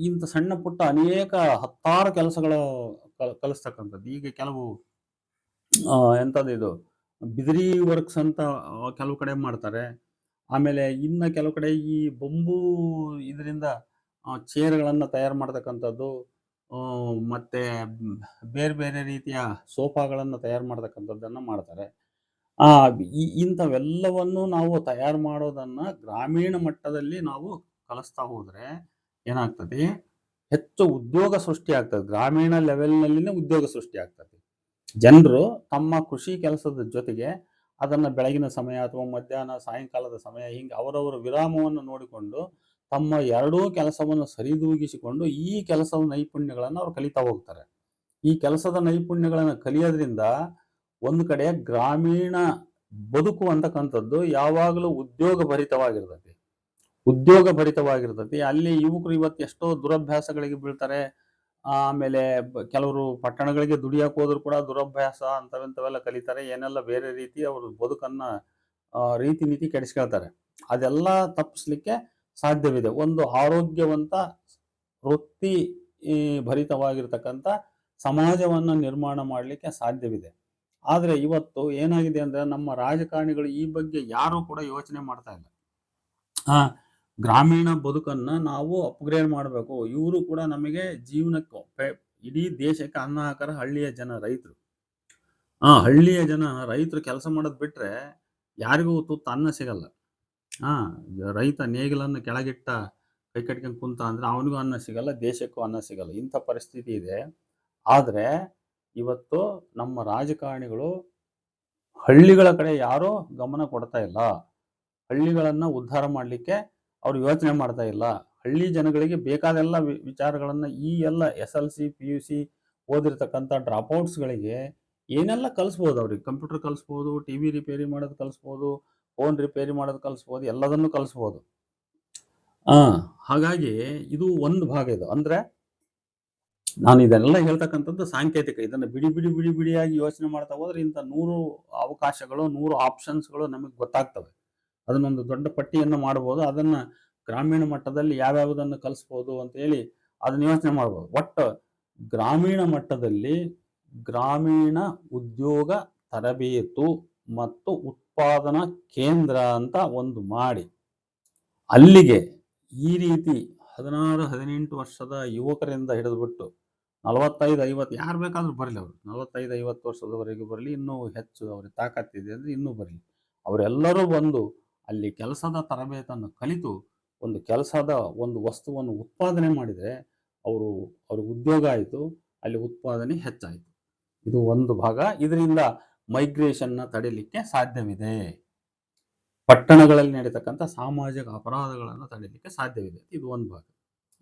ಇಂಥ ಸಣ್ಣ ಪುಟ್ಟ ಅನೇಕ ಹತ್ತಾರು ಕೆಲಸಗಳು ಕಲಿಸ್ತಕ್ಕಂಥದ್ದು. ಈಗ ಕೆಲವು ಎಂಥದ್ದು ಬಿದಿರಿ ವರ್ಕ್ಸ್ ಅಂತ ಕೆಲವು ಕಡೆ ಮಾಡ್ತಾರೆ. ಆಮೇಲೆ ಇನ್ನು ಕೆಲವು ಕಡೆ ಈ ಬಂಬೂ ಇದರಿಂದ ಚೇರ್ಗಳನ್ನು ತಯಾರು ಮಾಡ್ತಕ್ಕಂಥದ್ದು, ಮತ್ತೆ ಬೇರೆ ಬೇರೆ ರೀತಿಯ ಸೋಫಾಗಳನ್ನು ತಯಾರು ಮಾಡ್ತಕ್ಕಂಥದ್ದನ್ನು ಮಾಡ್ತಾರೆ. ಇಂಥವೆಲ್ಲವನ್ನು ನಾವು ತಯಾರು ಮಾಡೋದನ್ನ ಗ್ರಾಮೀಣ ಮಟ್ಟದಲ್ಲಿ ನಾವು ಕಲಿಸ್ತಾ ಹೋದ್ರೆ ಏನಾಗ್ತದೆ, ಹೆಚ್ಚು ಉದ್ಯೋಗ ಸೃಷ್ಟಿ ಆಗ್ತದೆ. ಗ್ರಾಮೀಣ ಲೆವೆಲ್ನಲ್ಲಿನೇ ಉದ್ಯೋಗ ಸೃಷ್ಟಿ ಆಗ್ತದೆ. ಜನರು ತಮ್ಮ ಕೃಷಿ ಕೆಲಸದ ಜೊತೆಗೆ ಅದನ್ನು ಬೆಳಗಿನ ಸಮಯ ಅಥವಾ ಮಧ್ಯಾಹ್ನ ಸಾಯಂಕಾಲದ ಸಮಯ ಹಿಂಗೆ ಅವರವರ ವಿರಾಮವನ್ನು ನೋಡಿಕೊಂಡು ತಮ್ಮ ಎರಡೂ ಕೆಲಸವನ್ನು ಸರಿದೂಗಿಸಿಕೊಂಡು ಈ ಕೆಲಸದ ನೈಪುಣ್ಯಗಳನ್ನು ಅವರು ಕಲಿತಾ ಹೋಗ್ತಾರೆ. ಈ ಕೆಲಸದ ನೈಪುಣ್ಯಗಳನ್ನು ಕಲಿಯೋದ್ರಿಂದ ಒಂದು ಕಡೆ ಗ್ರಾಮೀಣ ಬದುಕು ಅಂತಕ್ಕಂಥದ್ದು ಯಾವಾಗಲೂ ಉದ್ಯೋಗ ಭರಿತವಾಗಿರ್ತದೆ. ಅಲ್ಲಿ ಯುವಕರು ಇವತ್ತು ಎಷ್ಟೋ ದುರಭ್ಯಾಸಗಳಿಗೆ ಬೀಳ್ತಾರೆ. ಆಮೇಲೆ ಕೆಲವರು ಪಟ್ಟಣಗಳಿಗೆ ದುಡಿಯಕ್ಕೆ ಹೋದ್ರು ಕೂಡ ದುರಭ್ಯಾಸ ಅಂತವೆಲ್ಲ ಕಲಿತಾರೆ. ಏನೆಲ್ಲ ಬೇರೆ ರೀತಿ ಅವರು ಬದುಕನ್ನ ರೀತಿ ನೀತಿ ಕೆಡಿಸ್ಕೊಳ್ತಾರೆ. ಅದೆಲ್ಲ ತಪ್ಪಿಸ್ಲಿಕ್ಕೆ ಸಾಧ್ಯವಿದೆ. ಒಂದು ಆರೋಗ್ಯವಂತ ವೃತ್ತಿ ಭರಿತವಾಗಿರ್ತಕ್ಕಂಥ ಸಮಾಜವನ್ನು ನಿರ್ಮಾಣ ಮಾಡಲಿಕ್ಕೆ ಸಾಧ್ಯವಿದೆ. ಆದರೆ ಇವತ್ತು ಏನಾಗಿದೆ ಅಂದ್ರೆ ನಮ್ಮ ರಾಜಕಾರಣಿಗಳು ಈ ಬಗ್ಗೆ ಯಾರೂ ಕೂಡ ಯೋಚನೆ ಮಾಡ್ತಾ ಇಲ್ಲ. ಗ್ರಾಮೀಣ ಬದುಕನ್ನ ನಾವು ಅಪ್ಗ್ರೇಡ್ ಮಾಡಬೇಕು. ಇವರು ಕೂಡ ನಮಗೆ ಜೀವನಕ್ಕೆ, ಇಡೀ ದೇಶಕ್ಕೆ ಅನ್ನ ಹಾಕರ ಹಳ್ಳಿಯ ಜನ, ರೈತರು. ಹಳ್ಳಿಯ ಜನ ರೈತರು ಕೆಲಸ ಮಾಡೋದು ಬಿಟ್ರೆ ಯಾರಿಗೂ ತುತ್ತು ಅನ್ನ ಸಿಗಲ್ಲ. ರೈತ ನೇಗಿಲನ್ನು ಕೆಳಗಿಟ್ಟ ಕೈ ಕಟ್ಕೊಂಡು ಕುಂತ ಅಂದ್ರೆ ಅವನಿಗೂ ಅನ್ನ ಸಿಗಲ್ಲ, ದೇಶಕ್ಕೂ ಅನ್ನ ಸಿಗಲ್ಲ. ಇಂಥ ಪರಿಸ್ಥಿತಿ ಇದೆ. ಆದರೆ ಇವತ್ತು ನಮ್ಮ ರಾಜಕಾರಣಿಗಳು ಹಳ್ಳಿಗಳ ಕಡೆ ಯಾರೂ ಗಮನ ಕೊಡ್ತಾ ಇಲ್ಲ. ಹಳ್ಳಿಗಳನ್ನ ಉದ್ಧಾರ ಮಾಡಲಿಕ್ಕೆ ಅವರು ಯೋಚನೆ ಮಾಡ್ತಾ ಇಲ್ಲ. ಹಳ್ಳಿ ಜನಗಳಿಗೆ ಬೇಕಾದೆಲ್ಲ ವಿಚಾರಗಳನ್ನ ಈ ಎಲ್ಲ SLC PUC ಓದಿರ್ತಕ್ಕಂಥ ಡ್ರಾಪ್ಔಟ್ಸ್ಗಳಿಗೆ ಏನೆಲ್ಲ ಕಲಿಸ್ಬೋದು. ಅವ್ರಿಗೆ ಕಂಪ್ಯೂಟರ್ ಕಲಿಸ್ಬೋದು, TV ರಿಪೇರಿ ಮಾಡೋದು ಕಲಿಸ್ಬೋದು, ಫೋನ್ ರಿಪೇರಿ ಮಾಡೋದು ಕಲಿಸ್ಬೋದು, ಎಲ್ಲದನ್ನು ಕಲಿಸ್ಬೋದು. ಹಾಗಾಗಿ ಇದು ಒಂದು ಭಾಗ. ಇದು ಅಂದ್ರೆ ನಾನು ಇದನ್ನೆಲ್ಲ ಹೇಳ್ತಕ್ಕಂಥದ್ದು ಸಾಂಕೇತಿಕ. ಇದನ್ನು ಬಿಡಿಯಾಗಿ ಯೋಚನೆ ಮಾಡ್ತಾ ಹೋದ್ರೆ ಇಂಥ 100 ಅವಕಾಶಗಳು, 100 ಆಪ್ಷನ್ಸ್ಗಳು ನಮಗೆ ಗೊತ್ತಾಗ್ತವೆ. ಅದನ್ನೊಂದು ದೊಡ್ಡ ಪಟ್ಟಿಯನ್ನು ಮಾಡಬಹುದು. ಅದನ್ನ ಗ್ರಾಮೀಣ ಮಟ್ಟದಲ್ಲಿ ಯಾವ್ಯಾವುದನ್ನು ಕಲಿಸ್ಬೋದು ಅಂತ ಹೇಳಿ ಅದನ್ನ ಯೋಚನೆ ಮಾಡ್ಬೋದು. ಒಟ್ಟು ಗ್ರಾಮೀಣ ಮಟ್ಟದಲ್ಲಿ ಗ್ರಾಮೀಣ ಉದ್ಯೋಗ ತರಬೇತು ಮತ್ತು ಉತ್ಪಾದನಾ ಕೇಂದ್ರ ಅಂತ ಒಂದು ಮಾಡಿ ಅಲ್ಲಿಗೆ ಈ ರೀತಿ 16-18 ವರ್ಷದ ಯುವಕರಿಂದ ಹಿಡಿದುಬಿಟ್ಟು 45-50 ಯಾರು ಬೇಕಾದ್ರೂ ಬರಲಿ, ಅವರು 45-50 ವರ್ಷದವರೆಗೆ ಬರಲಿ, ಇನ್ನೂ ಹೆಚ್ಚು ಅವ್ರಿಗೆ ತಾಕತ್ತಿದೆ ಅಂದರೆ ಇನ್ನೂ ಬರಲಿ. ಅವರೆಲ್ಲರೂ ಬಂದು ಅಲ್ಲಿ ಕೆಲಸದ ತರಬೇತನ್ನು ಕಲಿತು ಒಂದು ಕೆಲಸದ ಒಂದು ವಸ್ತುವನ್ನು ಉತ್ಪಾದನೆ ಮಾಡಿದರೆ ಅವ್ರಿಗೆ ಉದ್ಯೋಗ ಆಯಿತು, ಅಲ್ಲಿ ಉತ್ಪಾದನೆ ಹೆಚ್ಚಾಯಿತು. ಇದು ಒಂದು ಭಾಗ. ಇದರಿಂದ ಮೈಗ್ರೇಷನ್ನ ತಡೆಯಲಿಕ್ಕೆ ಸಾಧ್ಯವಿದೆ. ಪಟ್ಟಣಗಳಲ್ಲಿ ನಡೀತಕ್ಕಂಥ ಸಾಮಾಜಿಕ ಅಪರಾಧಗಳನ್ನು ತಡೆಯಲಿಕ್ಕೆ ಸಾಧ್ಯವಿದೆ. ಇದು ಒಂದು ಭಾಗ.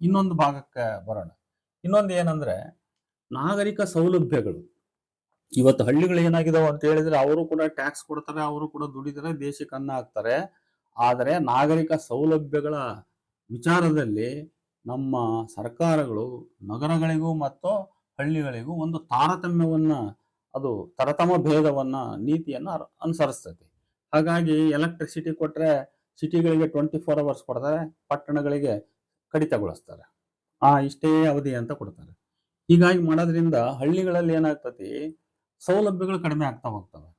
ಇನ್ನೊಂದು ಭಾಗಕ್ಕೆ ಬರೋಣ. ಇನ್ನೊಂದು ಏನಂದ್ರೆ ನಾಗರಿಕ ಸೌಲಭ್ಯಗಳು. ಇವತ್ತು ಹಳ್ಳಿಗಳು ಏನಾಗಿದಾವೆ ಅಂತ ಹೇಳಿದ್ರೆ ಅವರು ಕೂಡ ಟ್ಯಾಕ್ಸ್ ಕೊಡ್ತಾರೆ, ಅವರು ಕೂಡ ದುಡಿತಾರೆ, ದೇಶಕ್ಕೆ ಅನ್ನ ಹಾಕ್ತಾರೆ. ಆದರೆ ನಾಗರಿಕ ಸೌಲಭ್ಯಗಳ ವಿಚಾರದಲ್ಲಿ ನಮ್ಮ ಸರ್ಕಾರಗಳು ನಗರಗಳಿಗೂ ಮತ್ತು ಹಳ್ಳಿಗಳಿಗೂ ಒಂದು ತಾರತಮ್ಯವನ್ನ, ಅದು ತರತಮ ಭೇದವನ್ನ, ನೀತಿಯನ್ನು ಅನುಸರಿಸ್ತದೆ. ಹಾಗಾಗಿ ಎಲೆಕ್ಟ್ರಿಸಿಟಿ ಕೊಟ್ಟರೆ ಸಿಟಿಗಳಿಗೆ 24 hours ಕೊಡ್ತಾರೆ, ಪಟ್ಟಣಗಳಿಗೆ ಕಡಿತಗೊಳಿಸ್ತಾರೆ. ಇಷ್ಟೇ ಅವಧಿ ಅಂತ ಕೊಡ್ತಾರೆ. ಹೀಗಾಗಿ ಮಾಡೋದ್ರಿಂದ ಹಳ್ಳಿಗಳಲ್ಲಿ ಏನಾಗ್ತತಿ, ಸೌಲಭ್ಯಗಳು ಕಡಿಮೆ ಆಗ್ತಾ ಹೋಗ್ತವೆ.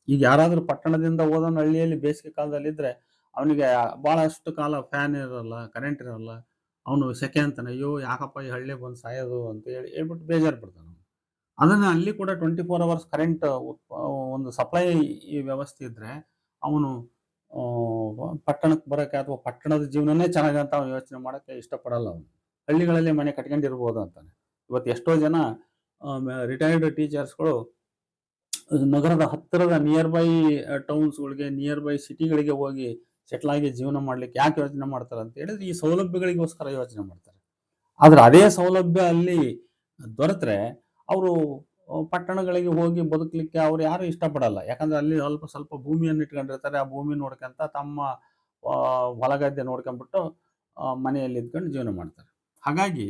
ಈಗ ಯಾರಾದರೂ ಪಟ್ಟಣದಿಂದ ಹೋದವನು ಹಳ್ಳಿಯಲ್ಲಿ ಬೇಸಿಗೆ ಕಾಲದಲ್ಲಿ ಇದ್ರೆ ಅವನಿಗೆ ಭಾಳಷ್ಟು ಕಾಲ ಫ್ಯಾನ್ ಇರಲ್ಲ, ಕರೆಂಟ್ ಇರಲ್ಲ, ಅವನು ಸೆಕೆ ಅಂತಾನೆ, ಅಯ್ಯೋ ಯಾಕಪ್ಪ ಈ ಹಳ್ಳಿ ಬಂದು ಸಾಯೋದು ಅಂತ ಹೇಳ್ಬಿಟ್ಟು ಬೇಜಾರು ಪಡ್ತಾನೆ. ಅದನ್ನು ಅಲ್ಲಿ ಕೂಡ 24 hours ಕರೆಂಟ್ ಒಂದು ಸಪ್ಲೈ ಈ ವ್ಯವಸ್ಥೆ ಇದ್ರೆ ಅವನು ಪಟ್ಟಣಕ್ಕೆ ಬರೋಕ್ಕೆ ಅಥವಾ ಪಟ್ಟಣದ ಜೀವನನೇ ಚೆನ್ನಾಗಂತ ಅವನು ಯೋಚನೆ ಮಾಡೋಕ್ಕೆ ಇಷ್ಟಪಡಲ್ಲ. ಅವನು ಹಳ್ಳಿಗಳಲ್ಲಿ ಮನೆ ಕಟ್ಕೊಂಡಿರ್ಬೋದು ಅಂತಾನೆ. ಇವತ್ತು ಎಷ್ಟೋ ಜನ ರಿಟೈರ್ಡ್ ಟೀಚರ್ಸ್ಗಳು ನಗರದ ಹತ್ತಿರದ ನಿಯರ್ ಬೈ ಟೌನ್ಸ್ಗಳಿಗೆ, ನಿಯರ್ ಬೈ ಸಿಟಿಗಳಿಗೆ ಹೋಗಿ ಸೆಟ್ಲ್ ಆಗಿ ಜೀವನ ಮಾಡ್ಲಿಕ್ಕೆ ಯಾಕೆ ಯೋಚನೆ ಮಾಡ್ತಾರೆ ಅಂತ ಹೇಳಿದ್ರೆ ಈ ಸೌಲಭ್ಯಗಳಿಗೋಸ್ಕರ ಯೋಚನೆ ಮಾಡ್ತಾರೆ. ಆದ್ರೆ ಅದೇ ಸೌಲಭ್ಯ ಅಲ್ಲಿ ದೊರೆತರೆ ಅವರು ಪಟ್ಟಣಗಳಿಗೆ ಹೋಗಿ ಬದುಕಲಿಕ್ಕೆ ಅವ್ರು ಯಾರು ಇಷ್ಟಪಡಲ್ಲ. ಯಾಕಂದ್ರೆ ಅಲ್ಲಿ ಸ್ವಲ್ಪ ಭೂಮಿಯನ್ನು ಇಟ್ಕೊಂಡಿರ್ತಾರೆ. ಆ ಭೂಮಿ ನೋಡ್ಕೊಂತ ತಮ್ಮ ಹೊಲಗದ್ದೆ ನೋಡ್ಕೊಂಡ್ಬಿಟ್ಟು ಮನೆಯಲ್ಲಿ ಇದ್ಕೊಂಡು ಜೀವನ ಮಾಡ್ತಾರೆ. ಹಾಗಾಗಿ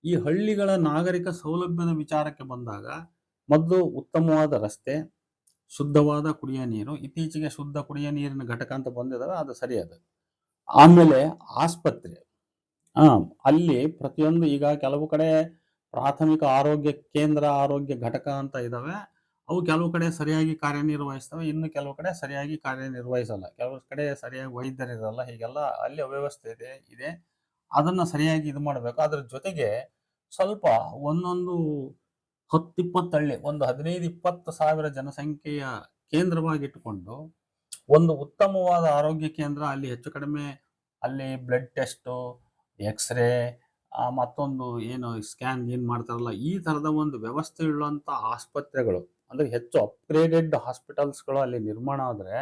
ಈ ಹಳ್ಳಿಗಳ ನಾಗರಿಕ ಸೌಲಭ್ಯದ ವಿಚಾರಕ್ಕೆ ಬಂದಾಗ ಮೊದಲು ಉತ್ತಮವಾದ ರಸ್ತೆ, ಶುದ್ಧವಾದ ಕುಡಿಯ ನೀರು. ಇತ್ತೀಚೆಗೆ ಶುದ್ಧ ಕುಡಿಯ ನೀರಿನ ಘಟಕ ಅಂತ ಬಂದಿದಾವೆ, ಅದು ಸರಿಯಾದ. ಆಮೇಲೆ ಆಸ್ಪತ್ರೆ. ಅಲ್ಲಿ ಪ್ರತಿಯೊಂದು, ಈಗ ಕೆಲವು ಕಡೆ ಪ್ರಾಥಮಿಕ ಆರೋಗ್ಯ ಕೇಂದ್ರ, ಆರೋಗ್ಯ ಘಟಕ ಅಂತ ಇದಾವೆ. ಅವು ಕೆಲವು ಕಡೆ ಸರಿಯಾಗಿ ಕಾರ್ಯನಿರ್ವಹಿಸ್ತವೆ, ಇನ್ನು ಕೆಲವು ಕಡೆ ಸರಿಯಾಗಿ ಕಾರ್ಯನಿರ್ವಹಿಸಲ್ಲ. ಕೆಲವು ಕಡೆ ಸರಿಯಾಗಿ ವೈದ್ಯರಿರಲ್ಲ. ಹೀಗೆಲ್ಲ ಅಲ್ಲಿ ಅವ್ಯವಸ್ಥೆ ಇದೆ. ಅದನ್ನ ಸರಿಯಾಗಿ ಇದು ಮಾಡಬೇಕು. ಅದ್ರ ಜೊತೆಗೆ ಸ್ವಲ್ಪ ಒಂದೊಂದು 10-20 ಹಳ್ಳಿ, ಒಂದು 15-20 ಸಾವಿರ ಜನಸಂಖ್ಯೆಯ ಕೇಂದ್ರವಾಗಿಟ್ಟುಕೊಂಡು ಒಂದು ಉತ್ತಮವಾದ ಆರೋಗ್ಯ ಕೇಂದ್ರ, ಅಲ್ಲಿ ಹೆಚ್ಚು ಕಡಿಮೆ ಅಲ್ಲಿ ಬ್ಲಡ್ ಟೆಸ್ಟು, ಎಕ್ಸ್ರೇ, ಮತ್ತೊಂದು ಏನು ಸ್ಕ್ಯಾನ್ ಏನು ಮಾಡ್ತಾರಲ್ಲ, ಈ ಥರದ ಒಂದು ವ್ಯವಸ್ಥೆ ಉಳ್ಳಂಥ ಆಸ್ಪತ್ರೆಗಳು, ಅಂದರೆ ಹೆಚ್ಚು ಅಪ್ಗ್ರೇಡೆಡ್ ಹಾಸ್ಪಿಟಲ್ಸ್ಗಳು ಅಲ್ಲಿ ನಿರ್ಮಾಣ ಆದರೆ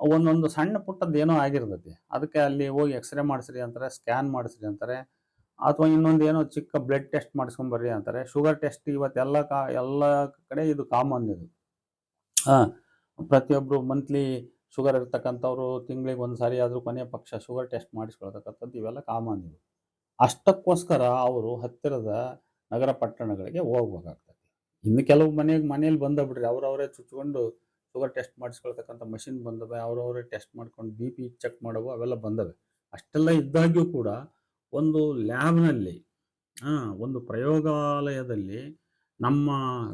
ಒಂದೊಂದು ಸಣ್ಣ ಪುಟ್ಟದ್ದು ಏನೋ ಆಗಿರ್ತೈತಿ, ಅದಕ್ಕೆ ಅಲ್ಲಿ ಹೋಗಿ ಎಕ್ಸ್ರೇ ಮಾಡಿಸ್ರಿ ಅಂತಾರೆ, ಸ್ಕ್ಯಾನ್ ಮಾಡಿಸ್ರಿ ಅಂತಾರೆ, ಅಥವಾ ಇನ್ನೊಂದು ಏನೋ ಚಿಕ್ಕ ಬ್ಲಡ್ ಟೆಸ್ಟ್ ಮಾಡಿಸ್ಕೊಂಬರ್ರಿ ಅಂತಾರೆ. ಶುಗರ್ ಟೆಸ್ಟ್ ಇವತ್ತೆಲ್ಲ ಎಲ್ಲ ಕಡೆ ಇದು ಕಾಮನ್. ಇದು ಪ್ರತಿಯೊಬ್ಬರು ಮಂತ್ಲಿ ಶುಗರ್ ಇರ್ತಕ್ಕಂಥವ್ರು ತಿಂಗಳಿಗೆ ಒಂದು ಸಾರಿ ಆದರೂ ಕೊನೆಯ ಪಕ್ಷ ಶುಗರ್ ಟೆಸ್ಟ್ ಮಾಡಿಸ್ಕೊಳ್ತಕ್ಕಂಥದ್ದು ಇವೆಲ್ಲ ಕಾಮನ್. ಇವು ಅಷ್ಟಕ್ಕೋಸ್ಕರ ಅವರು ಹತ್ತಿರದ ನಗರ ಪಟ್ಟಣಗಳಿಗೆ ಹೋಗ್ಬೇಕಾಗ್ತದೆ. ಇನ್ನು ಕೆಲವು ಮನೇಲಿ ಬಂದಬಿಡ್ರಿ, ಅವರವರೇ ಚುಚ್ಕೊಂಡು ಶುಗರ್ ಟೆಸ್ಟ್ ಮಾಡಿಸ್ಕೊಳ್ತಕ್ಕಂಥ ಮಷಿನ್ ಬಂದವೆ, ಅವರವರೇ ಟೆಸ್ಟ್ ಮಾಡ್ಕೊಂಡು BP ಚೆಕ್ ಮಾಡವು, ಅವೆಲ್ಲ ಬಂದವೆ. ಅಷ್ಟೆಲ್ಲ ಇದ್ದಾಗ್ಯೂ ಕೂಡ ಒಂದು ಲ್ಯಾಬ್ನಲ್ಲಿ, ಒಂದು ಪ್ರಯೋಗಾಲಯದಲ್ಲಿ ನಮ್ಮ